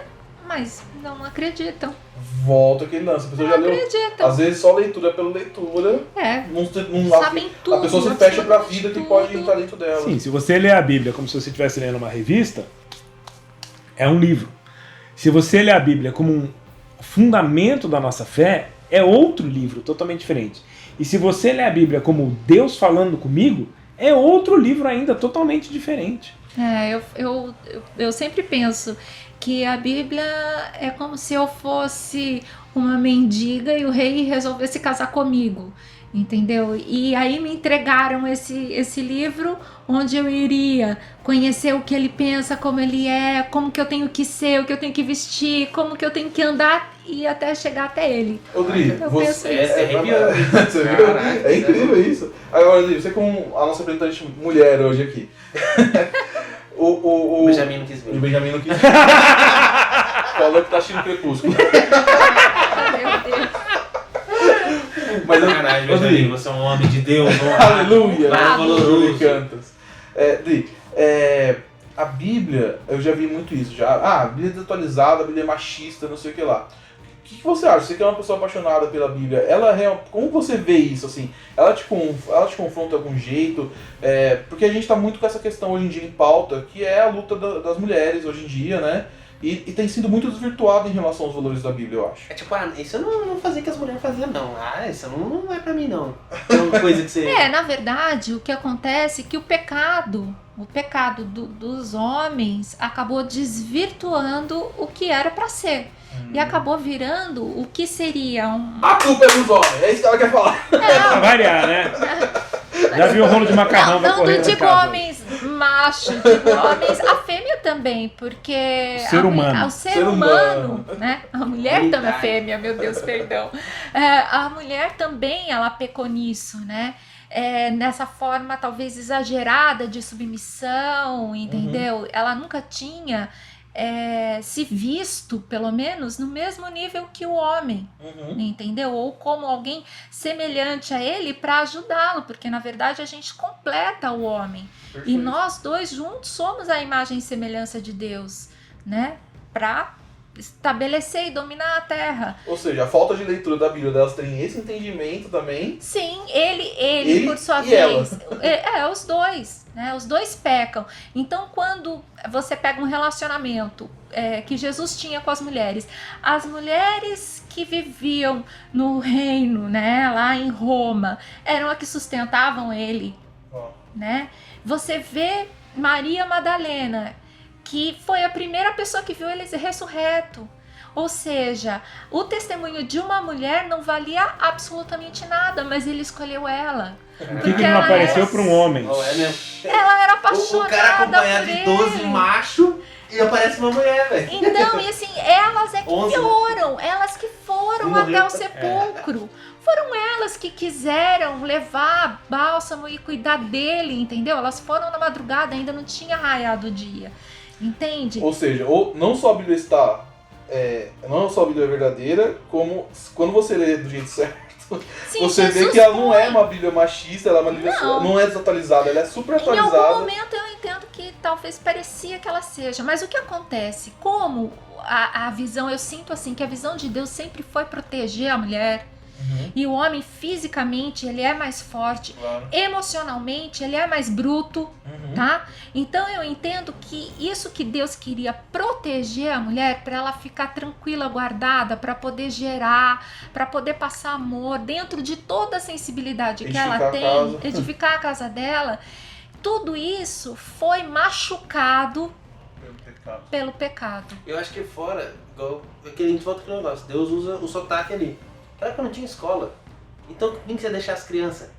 mas não acreditam. volta aquele lance. A pessoa já Não leu. acreditam. Às vezes só leitura pela leitura. Não Sabem tudo. a pessoa se fecha pra vida que absolutamente pode tudo. entrar dentro dela. Sim, se você lê a Bíblia como se você estivesse lendo uma revista, é um livro. Se você lê a Bíblia como um fundamento da nossa fé, é outro livro, totalmente diferente. E se você lê a Bíblia como Deus falando comigo, é outro livro ainda, totalmente diferente. Eu sempre penso que a Bíblia é como se eu fosse uma mendiga e o rei resolvesse casar comigo, entendeu? E aí me entregaram esse livro onde eu iria conhecer o que ele pensa, como ele é, como que eu tenho que ser, o que eu tenho que vestir, como que eu tenho que andar. e até chegar até ele. Ô, Dri, Eu você... penso isso. Você viu? É incrível isso. Agora, Dri, você como a nossa representante mulher hoje aqui. O Benjamin não quis ver. O Benjamin não quis ver. Falou que tá assistindo Crepúsculo. Meu Deus. Mas eu... Sacanagem, Ô, Dri, Benjamin, você é um homem de Deus. aleluia. Valoroso. Cantas. Dri, a Bíblia, eu já vi muito isso. A Bíblia é desatualizada, a Bíblia é machista, não sei o que lá. O que você acha? Você que é uma pessoa apaixonada pela Bíblia, como você vê isso, assim? Ela te confronta de algum jeito? Porque a gente tá muito com essa questão hoje em dia em pauta, que é a luta das mulheres hoje em dia, né? E tem sido muito desvirtuado em relação aos valores da Bíblia, eu acho. É tipo, isso eu não fazia que as mulheres faziam, não. Isso não é pra mim, não. É uma coisa que você... Na verdade, o que acontece é que o pecado dos homens acabou desvirtuando o que era pra ser. E acabou virando o que seria A culpa é dos homens, é isso que ela quer falar. Pra variar, né? Já viu o rolo de macarrão pra correr Não na digo casa. homens machos, digo homens, a fêmea também, porque O ser humano. o ser humano, né? A mulher também é Humanidade. fêmea, meu Deus, perdão. A mulher também, ela pecou nisso, né? Nessa forma talvez exagerada de submissão, entendeu? Ela nunca tinha se visto, pelo menos, no mesmo nível que o homem, entendeu? Ou como alguém semelhante a ele para ajudá-lo, porque na verdade a gente completa o homem. Perfeito. E nós dois juntos somos a imagem e semelhança de Deus, né? Para estabelecer e dominar a terra. Ou seja, a falta de leitura da Bíblia delas tem esse entendimento também. Sim, ele por sua e vez. Os dois, né? Os dois pecam. Então, quando você pega um relacionamento que Jesus tinha com as mulheres que viviam no reino, né? Lá em Roma, eram as que sustentavam ele, né? Você vê Maria Madalena, que foi a primeira pessoa que viu ele ressurreto. Ou seja, o testemunho de uma mulher não valia absolutamente nada, mas ele escolheu ela. Por que ele não apareceu para um homem? Ela era apaixonada O cara acompanhado por de 12 ele. machos e aparece uma mulher, velho. Então, e assim, elas é que 11. foram Morreu. até o sepulcro. Foram elas que quiseram levar bálsamo e cuidar dele, entendeu? Elas foram na madrugada, ainda não tinha raiado o dia. Entende? Ou seja, não só a Bíblia está... não só a Bíblia é verdadeira, como quando você lê do jeito certo, Sim, você vê Jesus que ela não foi. é uma Bíblia machista, ela é uma Bíblia não é desatualizada, ela é super Em algum atualizada. momento eu entendo que talvez parecia que ela seja, mas o que acontece? Como a visão, eu sinto assim, que a visão de Deus sempre foi proteger a mulher, e o homem fisicamente ele é mais forte, Claro. emocionalmente ele é mais bruto, tá? Então eu entendo que isso que Deus queria proteger a mulher para ela ficar tranquila, guardada, para poder gerar, para poder passar amor dentro de toda a sensibilidade que ela tem, edificar a casa dela. Tudo isso foi machucado pelo pecado. Eu acho que fora, igual que a gente volta com o negócio, Deus usa o sotaque ali. Naquela época não tinha escola. Então quem que você ia deixar as crianças?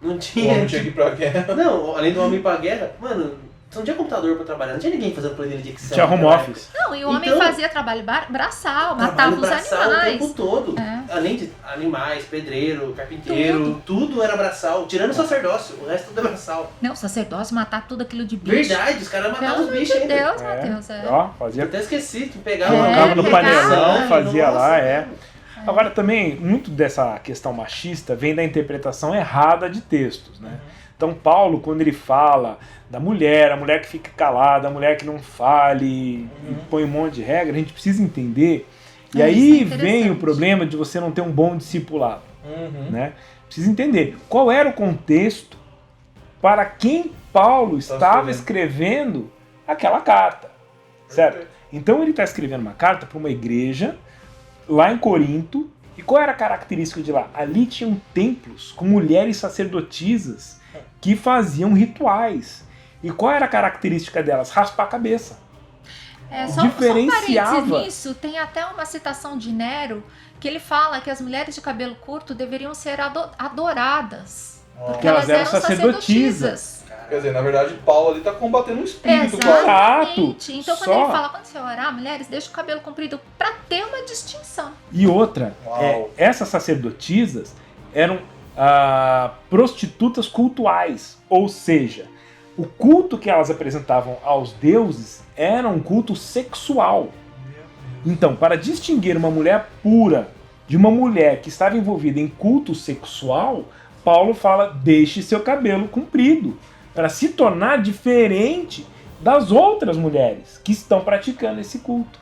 Não tinha. Não tinha que ir pra guerra. Não, além do homem ir pra guerra, mano, você não tinha computador pra trabalhar, não tinha ninguém fazendo planilha de Excel. Tinha home office. Não, e o homem Então, fazia trabalho braçal, matava Trabalho os braçal animais. o tempo todo. Além de animais, pedreiro, carpinteiro, tudo era braçal. Tirando o sacerdócio, o resto tudo é braçal. Não, sacerdócio, matar tudo aquilo de bicho. Verdade, os caras matavam Pelo os amor bichos de ainda. Deus, Matheus. Ó, Eu fazia até esqueci, tu pegava colocava no pegava. panelão, fazia Nossa, lá, velho. Agora também, muito dessa questão machista vem da interpretação errada de textos, né? Então Paulo, quando ele fala da mulher, a mulher que fica calada, a mulher que não fale, e põe um monte de regra, a gente precisa entender. E aí isso é vem o interessante. problema de você não ter um bom discipulado, né? Precisa entender qual era o contexto para quem Paulo estava escrevendo aquela carta, certo? Então ele está escrevendo uma carta para uma igreja lá em Corinto. E qual era a característica de lá? Ali tinham templos com mulheres sacerdotisas que faziam rituais. E qual era a característica delas? Raspar a cabeça. Só Diferenciava. um parênteses nisso, tem até uma citação de Nero que ele fala que as mulheres de cabelo curto deveriam ser adoradas. Porque elas eram sacerdotisas. Quer dizer, na verdade, Paulo ali tá combatendo o espírito, claro. Exatamente. Então, quando Só. ele fala, quando você orar, mulheres, deixa o cabelo comprido pra ter uma distinção. E outra, Uau. essas sacerdotisas eram prostitutas cultuais, ou seja, o culto que elas apresentavam aos deuses era um culto sexual. Então, para distinguir uma mulher pura de uma mulher que estava envolvida em culto sexual, Paulo fala, deixe seu cabelo comprido, para se tornar diferente das outras mulheres que estão praticando esse culto.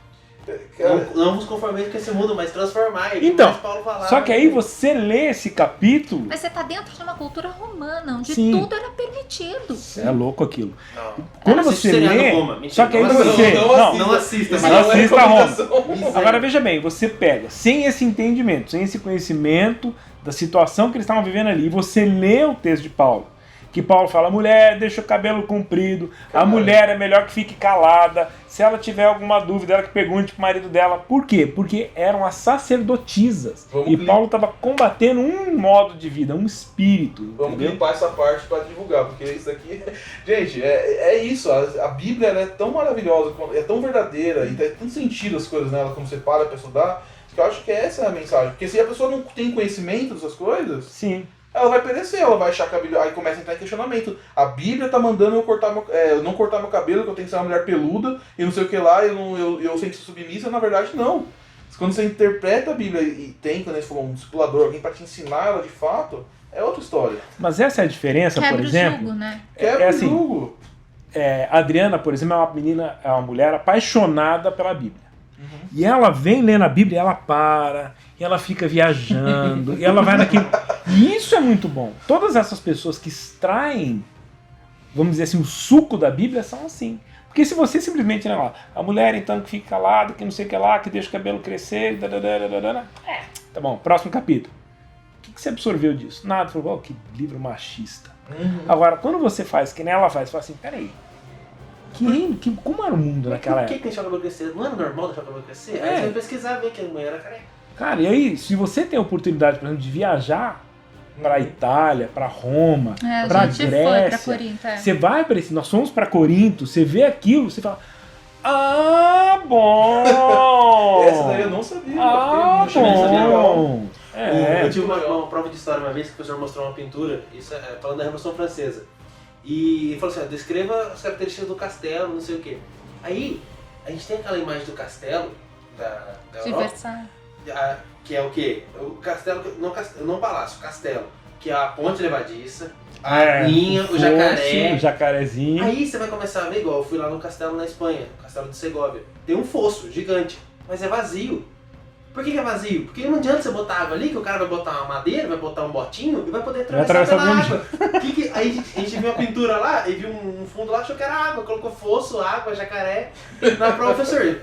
Não vos conformeis com esse mundo, mas transformai. Então, Paulo falava, só que aí você lê esse capítulo... Mas você tá dentro de uma cultura romana, onde Sim. tudo era permitido. É louco aquilo. Não. Quando Assiste você seriado lê... Roma. Mentira, Só que aí não você... assista. Não, Não assista, Isso mas não é assista Roma. recomendação. Agora veja bem, você pega, sem esse entendimento, sem esse conhecimento da situação que eles estavam vivendo ali, e você lê o texto de Paulo, que Paulo fala, mulher, deixa o cabelo comprido, a mulher é melhor que fique calada, se ela tiver alguma dúvida, ela que pergunte pro marido dela. Por quê? Porque eram as sacerdotisas. E Paulo estava combatendo um modo de vida, um espírito, Vamos entendeu? limpar essa parte pra divulgar, porque isso aqui... Gente, é isso, a Bíblia ela é tão maravilhosa, é tão verdadeira, e tem tanto sentido as coisas nela, como você para pra estudar, que eu acho que essa é a mensagem. Porque se a pessoa não tem conhecimento dessas coisas... Sim. Ela vai perecer, ela vai achar que a Bíblia... Aí começa a entrar em questionamento. A Bíblia tá mandando eu não cortar meu cabelo, que eu tenho que ser uma mulher peluda, e não sei o que lá, eu sei que sou submissa. Na verdade, não. Quando você interpreta a Bíblia e tem, quando eles falam um discipulador, alguém pra te ensinar ela de fato, é outra história. Mas essa é a diferença, Quebra por o exemplo... jugo, né? Quebra assim, o jugo. A Adriana, por exemplo, é uma mulher apaixonada pela Bíblia. E ela vem lendo a Bíblia, e ela para, e ela fica viajando, e ela vai naquilo. E isso é muito bom. Todas essas pessoas que extraem, vamos dizer assim, o suco da Bíblia são assim. Porque se você simplesmente, né, lá, a mulher então que fica calada, que não sei o que lá, que deixa o cabelo crescer, tá bom, próximo capítulo. O que você absorveu disso? Nada. Falou, que livro machista. Agora, quando você faz que nem ela faz, você fala assim, peraí, como era o mundo naquela época? Por que deixar o cabelo crescer? Não era normal deixar o cabelo crescer? É. Aí você vai pesquisar, ver que a mulher era careca. Cara, e aí, se você tem a oportunidade, por exemplo, de viajar pra Itália, pra Roma, pra A gente foi pra Grécia, Corinto. você vai pra esse... Nós fomos pra Corinto, você vê aquilo, você fala... Ah, bom! Essa daí eu não sabia. Ah, eu fiquei muito legal. bom! Eu tive uma prova de história uma vez que o professor mostrou uma pintura, isso falando da Revolução Francesa. E ele falou assim, descreva as características do castelo, não sei o quê. Aí, a gente tem aquela imagem do castelo da De Europa, Versailles. que é o quê? O castelo, não palácio, castelo, que é a ponte levadiça, a linha, o jacaré. O jacarezinho. Aí você vai começar a ver, igual eu fui lá no castelo na Espanha, o castelo de Segóvia. Tem um fosso gigante, mas é vazio. Por que é vazio? Porque não adianta você botar água ali, que o cara vai botar uma madeira, vai botar um botinho e vai poder atravessar pela água. Aí a gente viu a pintura lá e viu um fundo lá, achou que era água, colocou fosso, água, jacaré. Na prova, professor,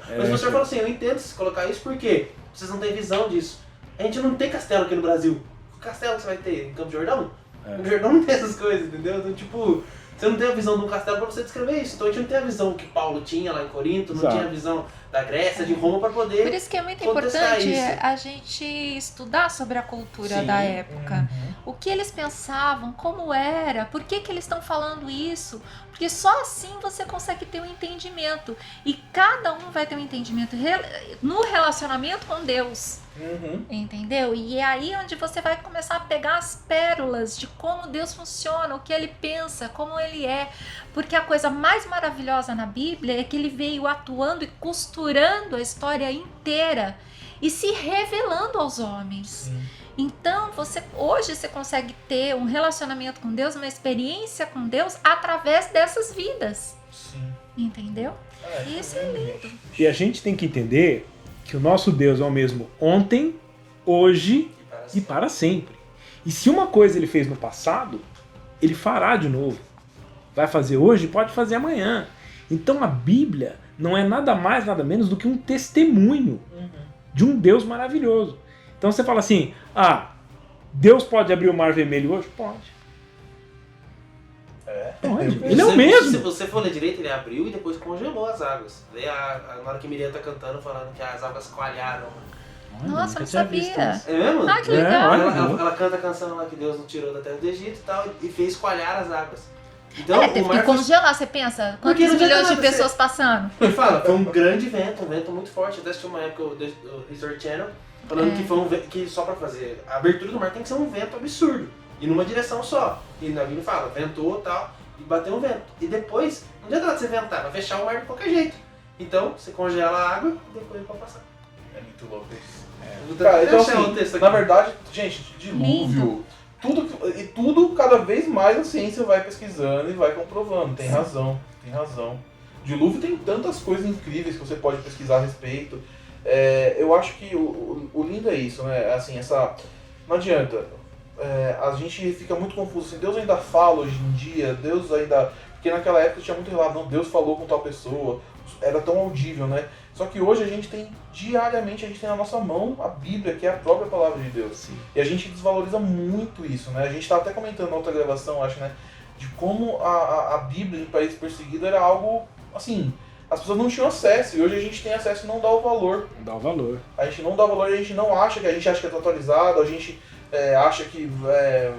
o professor falou assim, eu entendo se colocar isso porque vocês não têm visão disso. A gente não tem castelo aqui no Brasil. O castelo que você vai ter em Campo Jordão? No Jordão não tem essas coisas, entendeu? Então, tipo, você não tem a visão de um castelo pra você descrever isso. Então a gente não tem a visão que Paulo tinha lá em Corinto, não tinha a visão da Grécia, de Roma pra poder... Por isso que é muito contestar importante isso. a gente estudar sobre a cultura da época. O que eles pensavam, como era, por que eles estão falando isso. Porque só assim você consegue ter um entendimento. E cada um vai ter um entendimento no relacionamento com Deus. Entendeu? E é aí onde você vai começar a pegar as pérolas de como Deus funciona, o que ele pensa, como ele é. Porque a coisa mais maravilhosa na Bíblia é que ele veio atuando e costurando a história inteira e se revelando aos homens. Então, hoje você consegue ter um relacionamento com Deus, uma experiência com Deus através dessas vidas. Entendeu? Isso é lindo. E a gente tem que entender que o nosso Deus é o mesmo ontem, hoje e para sempre. E se uma coisa ele fez no passado, ele fará de novo. Vai fazer hoje, pode fazer amanhã. Então a Bíblia não é nada mais, nada menos do que um testemunho de um Deus maravilhoso. Então você fala assim, Deus pode abrir o Mar Vermelho hoje? Pode. Pode. Ele é o mesmo. Se você for ler direito, ele abriu e depois congelou as águas. Na hora que Miriam tá cantando, falando que as águas coalharam. Nossa, não sabia. É mesmo? Ah, que legal. Ela canta a canção lá que Deus não tirou da terra do Egito e tal, e fez coalhar as águas. Então, teve o mar que congelar, você pensa? Porque Quantos não adianta milhões de nada, pessoas passando? Ele fala, foi um grande vento, um vento muito forte. Até assistiu uma época o History Channel falando que foi um vento que só pra fazer a abertura do mar tem que ser um vento absurdo. E numa direção só. E na Bíblia fala, ventou e tal, e bateu um vento. E depois, não adianta nada você ventar, vai fechar o mar de qualquer jeito. Então, você congela a água e depois ele pode passar. É muito louco isso. Cara, Então, achar assim, um texto aqui. na verdade, gente, dilúvio, tudo cada vez mais a ciência vai pesquisando e vai comprovando. Tem razão. Dilúvio tem tantas coisas incríveis que você pode pesquisar a respeito. Eu acho que o lindo é isso, né? Assim, não adianta. A gente fica muito confuso. Assim, Deus ainda fala hoje em dia, Deus ainda... Porque naquela época tinha muito relato, não, Deus falou com tal pessoa, era tão audível, né? Só que hoje diariamente a gente tem na nossa mão a Bíblia, que é a própria palavra de Deus. Sim. E a gente desvaloriza muito isso, né? A gente estava até comentando na outra gravação, acho, né? De como a Bíblia em país perseguido era algo, assim, as pessoas não tinham acesso, e hoje a gente tem acesso e não dá o valor. Não dá o valor. A gente não dá valor, a gente não acha que é atualizado, a gente acha que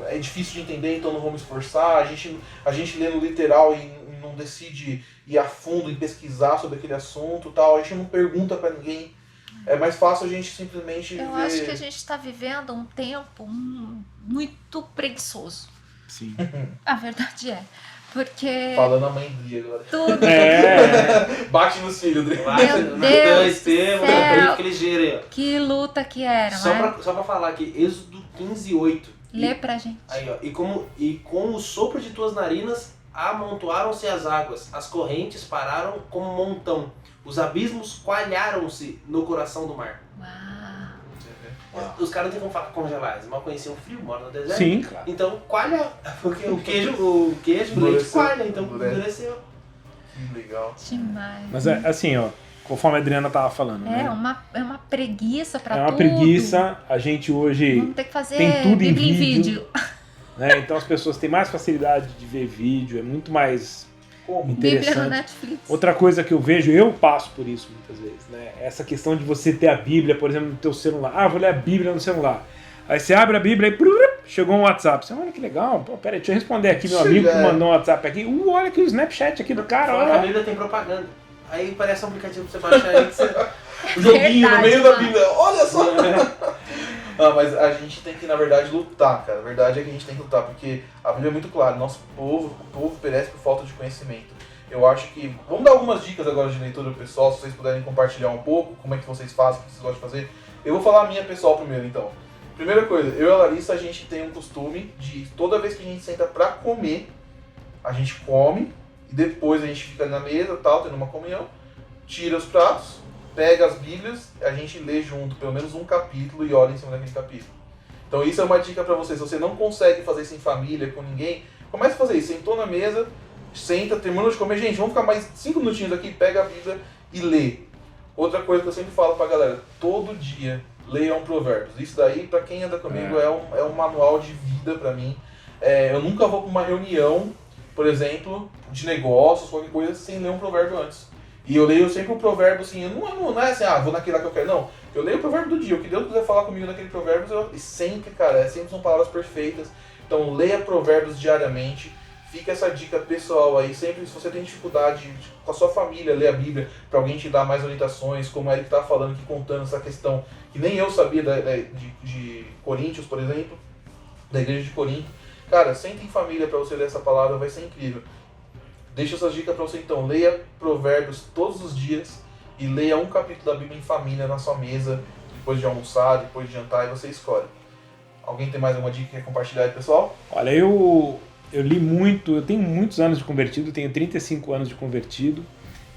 é difícil de entender, então não vamos esforçar, a gente lê no literal e não decide ir a fundo e pesquisar sobre aquele assunto, tal, a gente não pergunta pra ninguém. É mais fácil a gente simplesmente Eu ver... acho que a gente está vivendo um tempo muito preguiçoso. Sim. A verdade é. Porque Falando a mãe Dri agora. tudo... Bate nos filhos, Dri. Meu Deus do céu. Que ligeiro aí, ó. Que luta que era, Só né? pra falar aqui, Êxodo 15:8. Lê pra gente. Aí, ó. E com o sopro de tuas narinas amontoaram-se as águas, as correntes pararam como um montão, os abismos coalharam-se no coração do mar. Uau. Os caras não tem como falar congelar, eles mal conheciam o frio, moram no deserto. Sim, claro. Então coalha, porque o queijo o leite coalha, então endureceu. Que legal. Demais. Mas assim, ó, conforme a Adriana tava falando, né? É uma preguiça pra É tudo. uma preguiça, a gente hoje Vamos ter que fazer tem tudo em Bíblia vídeo. Né? Então as pessoas têm mais facilidade de ver vídeo, é muito mais Bíblia no interessante. Netflix. Outra coisa que eu vejo, eu passo por isso muitas vezes, né? Essa questão de você ter a Bíblia, por exemplo, no teu celular. Ah, vou ler a Bíblia no celular. Aí você abre a Bíblia e chegou um WhatsApp. Você, olha que legal. Pô, peraí, deixa eu responder aqui, meu amigo que mandou um WhatsApp aqui. Olha aqui o Snapchat aqui do cara. Fala que a Olha. Bíblia tem propaganda. Aí parece um aplicativo pra você baixar aí que você... O joguinho no meio da mano. Bíblia, olha só! Mas a gente tem que, na verdade, lutar, cara. A verdade é que a gente tem que lutar, porque a Bíblia é muito clara. Nosso povo, o povo perece por falta de conhecimento. Eu acho que... Vamos dar algumas dicas agora de leitura pessoal, se vocês puderem compartilhar um pouco, como é que vocês fazem, o que vocês gostam de fazer. Eu vou falar a minha pessoal primeiro, então. Primeira coisa, eu e a Larissa, a gente tem um costume de, toda vez que a gente senta pra comer, a gente come, e depois a gente fica na mesa, tal, tendo uma comunhão, tira os pratos, pega as Bíblias, a gente lê junto pelo menos um capítulo e olha em cima daquele capítulo. Então isso é uma dica pra você. Se você não consegue fazer isso em família, com ninguém, comece a fazer isso. Sentou na mesa, senta, terminou de comer, gente, vamos ficar mais 5 minutinhos aqui, pega a Bíblia e lê. Outra coisa que eu sempre falo pra galera, todo dia leiam Provérbios. Isso daí, pra quem anda comigo, é um manual de vida pra mim. Eu nunca vou pra uma reunião, por exemplo, de negócios, qualquer coisa, sem ler um provérbio antes. E eu leio sempre um provérbio assim, não é assim, vou naquele lá que eu quero, não. Eu leio o provérbio do dia, o que Deus quiser falar comigo naquele provérbio, e sempre, cara, sempre são palavras perfeitas. Então leia provérbios diariamente. Fica essa dica pessoal aí, sempre se você tem dificuldade com a sua família, ler a Bíblia, para alguém te dar mais orientações, como ele está falando aqui, contando essa questão, que nem eu sabia de Coríntios, por exemplo, da igreja de Corinto. Cara, senta em família para você ler essa palavra, vai ser incrível. Deixa essas dicas para você então, leia Provérbios todos os dias e leia um capítulo da Bíblia em família, na sua mesa, depois de almoçar, depois de jantar, e você escolhe. Alguém tem mais alguma dica que quer compartilhar aí, pessoal? Olha, eu li muito, eu tenho muitos anos de convertido, tenho 35 anos de convertido,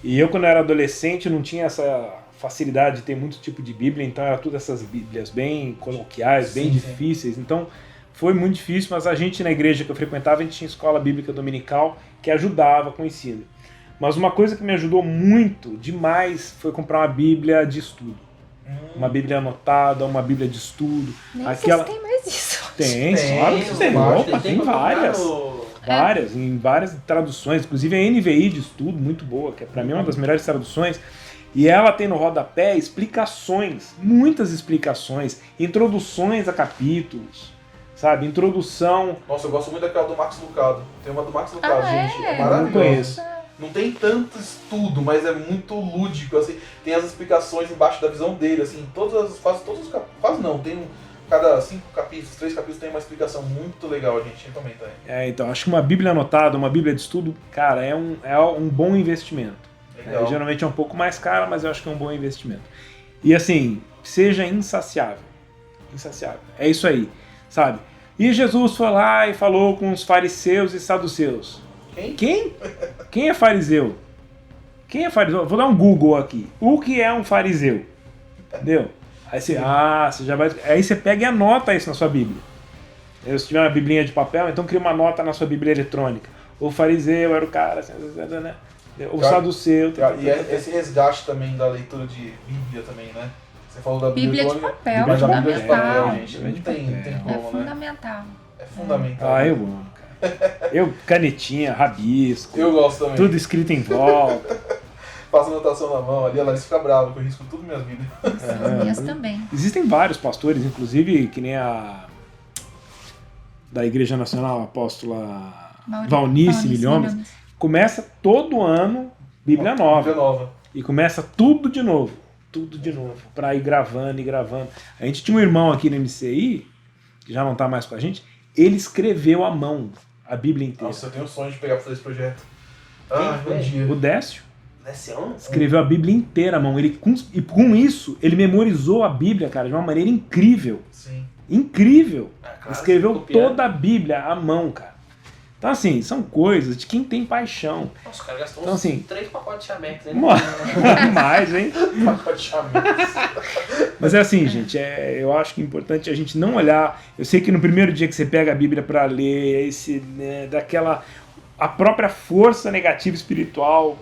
e eu quando era adolescente não tinha essa facilidade de ter muito tipo de Bíblia, então era todas essas Bíblias bem coloquiais, bem difíceis, então foi muito difícil, mas a gente na igreja que eu frequentava, a gente tinha escola bíblica dominical que ajudava com o ensino. Mas uma coisa que me ajudou muito, demais, foi comprar uma Bíblia de estudo. Uma Bíblia anotada, uma Bíblia de estudo. Nem Aquela... sei se tem mais isso. Tem, claro que tem. Opa, tem várias. Várias, em várias traduções, inclusive a NVI de estudo, muito boa, que pra mim é uma das melhores traduções. E ela tem no rodapé explicações, muitas explicações, introduções a capítulos, sabe? Introdução. Nossa, eu gosto muito daquela do Max Lucado. Tem uma do Max Lucado, gente. É Não maravilhosa. conheço. Não tem tanto estudo, mas é muito lúdico, assim. Tem as explicações embaixo da visão dele, assim. Quase não, tem cada 5 capítulos, 3 capítulos tem uma explicação muito legal, a gente recomenda também. Então, acho que uma Bíblia anotada, uma Bíblia de estudo, cara, é um bom investimento. Legal. Geralmente é um pouco mais cara, mas eu acho que é um bom investimento. E assim, seja insaciável. Insaciável. É isso aí, sabe? E Jesus foi lá e falou com os fariseus e saduceus. Quem? Quem é fariseu? Quem é fariseu? Vou dar um Google aqui. O que é um fariseu? Entendeu? Aí você já vai. Aí você pega e anota isso na sua Bíblia. Se tiver uma biblinha de papel, então cria uma nota na sua Bíblia eletrônica. O fariseu era o cara, né? O saduceu. E esse resgate também da leitura de Bíblia também, né? Você falou da Bíblia de eletrônica, papel, mas a Bíblia de fundamental. papel, gente, não tem É como, né? fundamental. É fundamental. Ah, eu amo, cara. Eu, canetinha, rabisco. Eu gosto também. Tudo escrito em volta. Faço anotação na mão ali, a Larissa fica brava, que eu risco tudo minhas vidas. As minhas também. Existem vários pastores, inclusive, que nem a da Igreja Nacional, a apóstola Valnice Milhomes, começa todo ano Bíblia Nova. Bíblia Nova. E começa tudo de novo, pra ir gravando e gravando. A gente tinha um irmão aqui no MCI, que já não tá mais com a gente, ele escreveu à mão a Bíblia inteira. Nossa, eu tenho um sonho de pegar pra fazer esse projeto. Um dia. O Décio Décio? escreveu a Bíblia inteira à mão. E com isso, ele memorizou a Bíblia, cara, de uma maneira incrível. Sim. Incrível! Claro, Escreveu copiando. toda a Bíblia à mão, cara. Então, assim, são coisas de quem tem paixão. Nossa, o cara gastou Então, uns assim, 3 pacotes de chamex, né? mais, hein? Pacote chamex. Mas é assim, gente, eu acho que é importante a gente não olhar. Eu sei que no primeiro dia que você pega a Bíblia para ler, a própria força negativa espiritual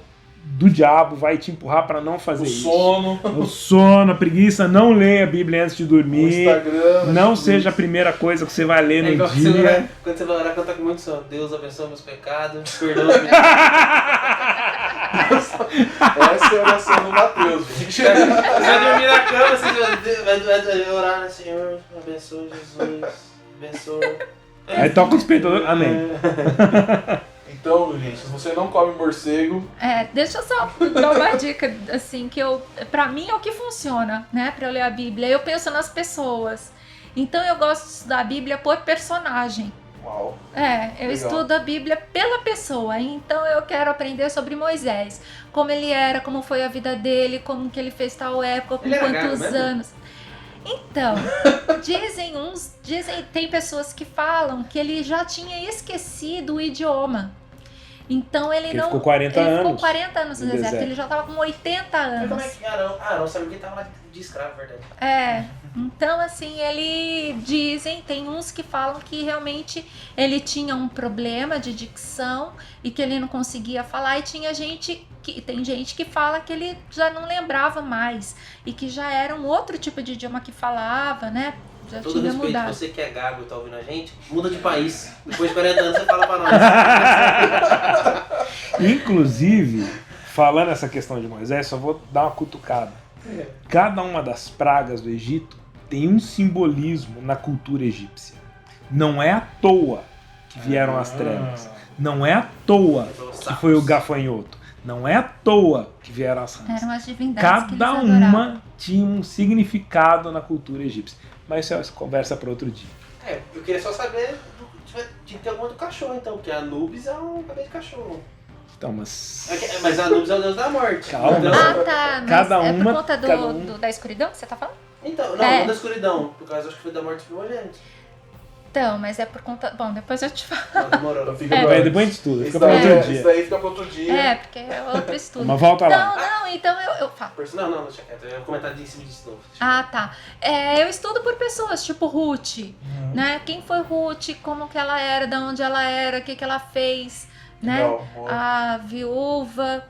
do diabo vai te empurrar para não fazer isso. O sono, a preguiça, não leia a Bíblia antes de dormir. Instagram, Não seja a primeira coisa que você vai ler no igual dia. quando você vai orar, canta com muito sono. Deus abençoe meus pecados, perdoa meus Essa é a oração do Mateus, gente. Você vai dormir na cama, você vai orar, né? Senhor, abençoe Jesus, abençoe. Aí toca os peitadores. Amém. Então, gente, se você não come morcego... Deixa eu só dar uma dica, assim, que pra mim é o que funciona, né, pra eu ler a Bíblia. Eu penso nas pessoas. Então eu gosto de estudar a Bíblia por personagem. Uau. Eu Legal. estudo a Bíblia pela pessoa. Então eu quero aprender sobre Moisés. Como ele era, como foi a vida dele, como que ele fez tal época, com Ele era quantos gago mesmo? anos. Então, tem pessoas que falam que ele já tinha esquecido o idioma. Então ele Ele não. ficou 40 ele anos ficou 40 anos no no deserto. deserto. Ele já tava com 80 Mas como anos. é que Arão sabia que ele tava lá de escravo, verdade? Então assim, tem uns que falam que realmente ele tinha um problema de dicção e que ele não conseguia falar, e tem gente que fala que ele já não lembrava mais e que já era um outro tipo de idioma que falava, né? Já Todo tinha respeito, mudado. você que é gago e tá ouvindo a gente, muda de país. Depois de 40 anos você fala pra nós. Inclusive, falando essa questão de Moisés, só vou dar uma cutucada. Cada uma das pragas do Egito tem um simbolismo na cultura egípcia. Não é à toa que vieram as trevas. Não é à toa que foi o gafanhoto. Não é à toa que vieram as rãs. Eram as divindades que eles Cada adoravam. uma tinha um significado na cultura egípcia. Mas isso é conversa para outro dia. Eu queria só saber, tinha que ter alguma do cachorro então, porque Anubis é um cabelo de cachorro. Então, mas... Mas Anubis é o deus da morte. Calma. Então, Tá, mas Cada é uma- por conta cada um- da escuridão que você tá falando? Então, não, É. não da escuridão, por causa acho que foi da morte dos primogênitos. Então, mas é por conta... Bom, depois eu te falo. Não, demorou. Então fica Vai, depois a gente estuda, Isso fica para outro daí, dia. isso daí fica pra outro dia. Porque é outro estudo. Mas volta lá. Não, então eu falo. Não, deixa quieto. Eu ia comentar em cima disso de novo. Tá. Eu estudo por pessoas, tipo Ruth, né? Quem foi Ruth, como que ela era, de onde ela era, o que ela fez, né? Legal, boa. A viúva.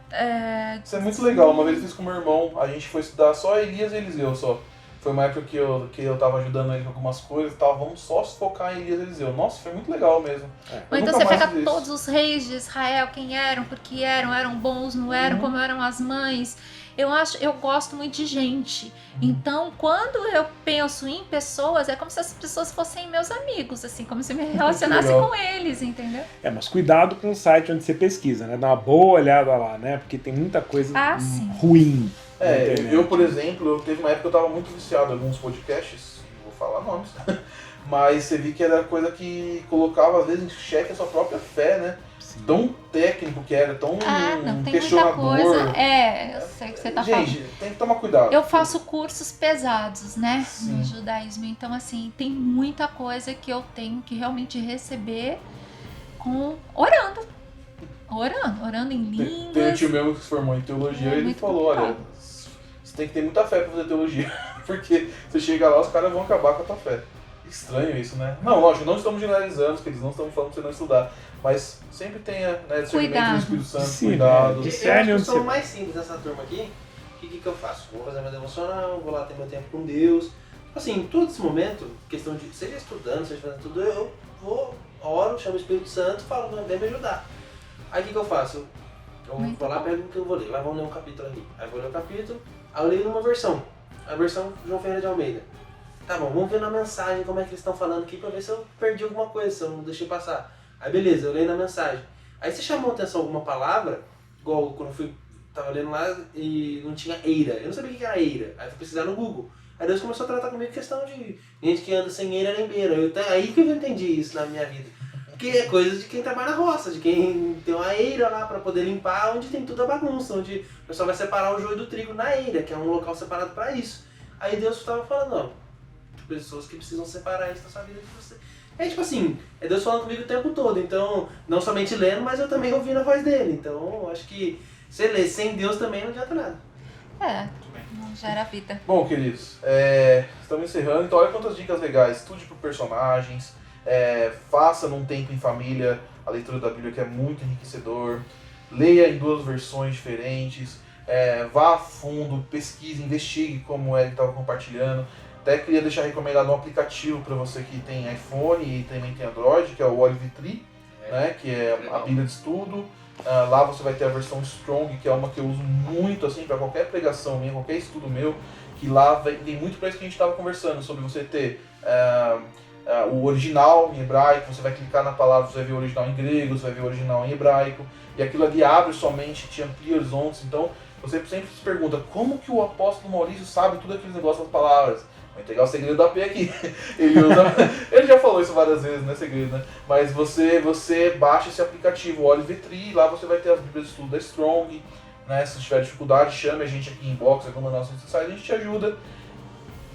Isso é muito legal. Uma vez eu fiz com meu irmão, a gente foi estudar só Elias e Eliseu só. Foi uma época que eu tava ajudando ele com algumas coisas e tal, vamos só se focar em Elias e Eliseu. Nossa, foi muito legal mesmo. Ou Eu então nunca você mais pega fiz isso. todos os reis de Israel, quem eram, porque eram bons, não eram, como eram as mães. eu gosto muito de gente. Então, quando eu penso em pessoas, é como se as pessoas fossem meus amigos, assim, como se eu me relacionasse com eles, entendeu? Mas cuidado com o site onde você pesquisa, né? Dá uma boa olhada lá, né? Porque tem muita coisa ruim. Eu, por exemplo, teve uma época que eu tava muito viciado em alguns podcasts, não vou falar nomes, mas você viu que era coisa que colocava, às vezes, em xeque a sua própria fé, né? Sim. Tão técnico que era, tão não, tem questionador. Muita coisa. Eu sei o que você tá falando. Gente, tem que tomar cuidado. Eu faço cursos pesados, né? Sim. No judaísmo. Então, assim, tem muita coisa que eu tenho que realmente receber orando em línguas. Tem um tio meu que se formou em teologia e ele falou, olha, você tem que ter muita fé pra fazer teologia, porque você chega lá, os caras vão acabar com a tua fé. Estranho isso, né? Não, lógico, não estamos generalizando, que eles não estão falando pra você não estudar, mas sempre tenha, né, discernimento do Espírito Santo, cuidado. Eu acho que eu sou mais simples nessa turma aqui. O que eu faço? Vou fazer meu devocional, vou lá ter meu tempo com Deus. Assim, todo esse momento, questão de seja estudando, seja fazendo tudo, eu oro, chamo o Espírito Santo e falo, vem me ajudar. Aí o que eu faço? Eu vou lá, pego o que eu vou ler. Vai, vamos ler um capítulo ali. Aí eu vou ler o capítulo, aí eu leio numa versão. A versão João Ferreira de Almeida. Tá bom, vamos ver na mensagem como é que eles estão falando aqui pra ver se eu perdi alguma coisa, se eu não deixei passar. Aí beleza, eu leio na mensagem. Aí se chamou a atenção alguma palavra, igual quando eu tava lendo lá e não tinha eira. Eu não sabia o que era eira. Aí fui pesquisar no Google. Aí Deus começou a tratar comigo questão de gente que anda sem eira nem beira. Aí que eu entendi isso na minha vida. Porque é coisa de quem trabalha na roça, de quem tem uma eira lá pra poder limpar, onde tem toda a bagunça, onde o pessoal vai separar o joio do trigo na eira, que é um local separado pra isso. Aí Deus estava falando, ó, pessoas que precisam separar isso da sua vida de você. É tipo assim, é Deus falando comigo o tempo todo, então, não somente lendo, mas eu também ouvindo a voz dele. Então, acho que se ler sem Deus também não adianta nada. Não gera vida. Bom, queridos, estamos encerrando, então olha quantas dicas legais. Estude por personagens, faça num tempo em família a leitura da Bíblia, que é muito enriquecedor. Leia em 2 versões diferentes, vá a fundo, pesquise, investigue como ele estava compartilhando. Até queria deixar recomendado um aplicativo para você que tem iPhone e também tem Android, que é o Olive Tree, né, que é a Bíblia de estudo. Lá você vai ter a versão Strong, que é uma que eu uso muito assim para qualquer pregação minha, qualquer estudo meu, que lá tem muito para isso que a gente estava conversando, sobre você ter o original em hebraico, você vai clicar na palavra, você vai ver o original em grego, você vai ver o original em hebraico, e aquilo ali abre sua mente, te amplia horizontes. Então você sempre se pergunta, como que o apóstolo Maurício sabe tudo aqueles negócios das palavras? Vou entregar o segredo da P aqui. Ele já falou isso várias vezes, não é segredo, né? Mas você baixa esse aplicativo, o Olive Tree, lá você vai ter as Bíblias de estudo da Strong, né? Se tiver dificuldade, chame a gente aqui em inbox, alguma das nossas redes sociais, a gente te ajuda.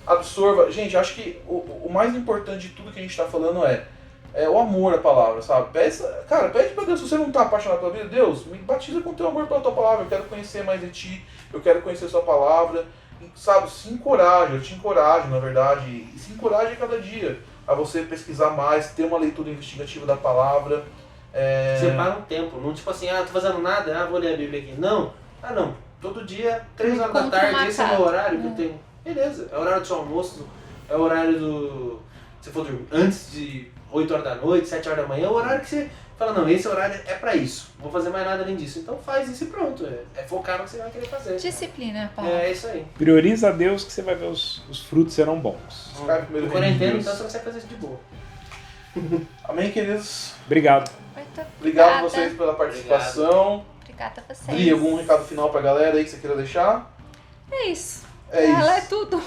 Absorva. Gente, acho que o mais importante de tudo que a gente está falando é o amor à palavra, sabe? Pede pra Deus, se você não está apaixonado pela vida, Deus, me batiza com o teu amor pela tua palavra, eu quero conhecer mais de ti, eu quero conhecer a sua palavra. Sabe, se encoraje, eu te encorajo, na verdade, e se encoraje cada dia a você pesquisar mais, ter uma leitura investigativa da palavra. Separa um tempo, não tipo assim, tô fazendo nada, vou ler a Bíblia aqui. Não, todo dia, 3 horas da tarde, esse é o meu horário que eu tenho. Beleza, é o horário do seu almoço, é o horário do... Se for dormir antes de 8 horas da noite, 7 horas da manhã, é o horário que você fala, não, esse horário é pra isso, não vou fazer mais nada além disso. Então faz isso e pronto, é focar no que você vai querer fazer. Disciplina, Paulo. É isso aí. Prioriza a Deus que você vai ver os frutos serão bons. No quarentena, então você consegue fazer isso de boa. Amém, queridos? Obrigado. Obrigado a vocês pela participação. Obrigada a vocês. Dri, algum recado final pra galera aí que você queira deixar? É isso. É Ela isso. é tudo.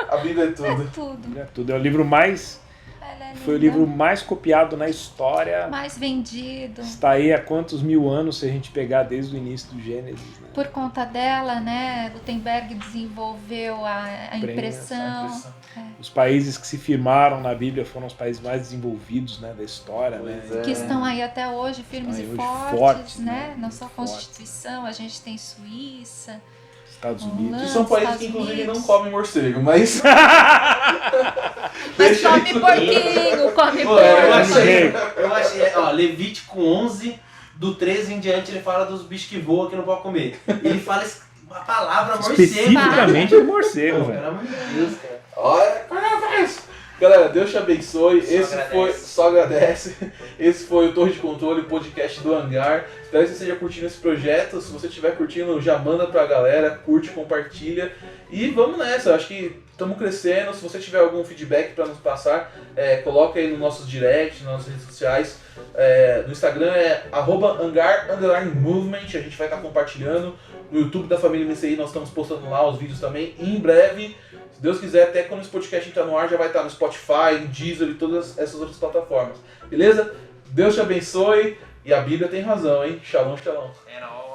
A Bíblia é tudo. É tudo. É tudo. É o livro mais... Foi o livro mais copiado na história. Mais vendido. Está aí há quantos mil anos se a gente pegar desde o início do Gênesis. Né? Por conta dela, né, Gutenberg desenvolveu a impressão. Os países que se firmaram na Bíblia foram os países mais desenvolvidos, né, da história. Né? Que estão aí até hoje firmes e hoje fortes, né? Não só a Constituição, a gente tem Suíça, Estados Unidos. Que são países que inclusive não comem morcego, mas... Mas come porquinho, come porco. Eu achei, ó, Levítico 11, do 13 em diante, ele fala dos bichos que voam que não pode comer. Ele fala a palavra morcego. Especificamente do morcego, velho. Pelo amor de Deus, cara. Olha, galera, Deus te abençoe. Só agradece. Esse foi o Torre de Controle, podcast do Hangar. Espero Espero que você esteja curtindo esse projeto. Se você estiver curtindo, já manda pra galera, curte, compartilha. E vamos nessa, acho que estamos crescendo. Se você tiver algum feedback para nos passar, coloca aí nos nossos directs, nas nossas redes sociais. No Instagram é @hangar_movement, a gente vai estar compartilhando. No YouTube da Família MCI nós estamos postando lá os vídeos também. E em breve, se Deus quiser, até quando esse podcast entrar no ar, já vai estar no Spotify, no Deezer e todas essas outras plataformas. Beleza? Deus te abençoe. E a Bíblia tem razão, hein? Shalom, shalom. É nóis.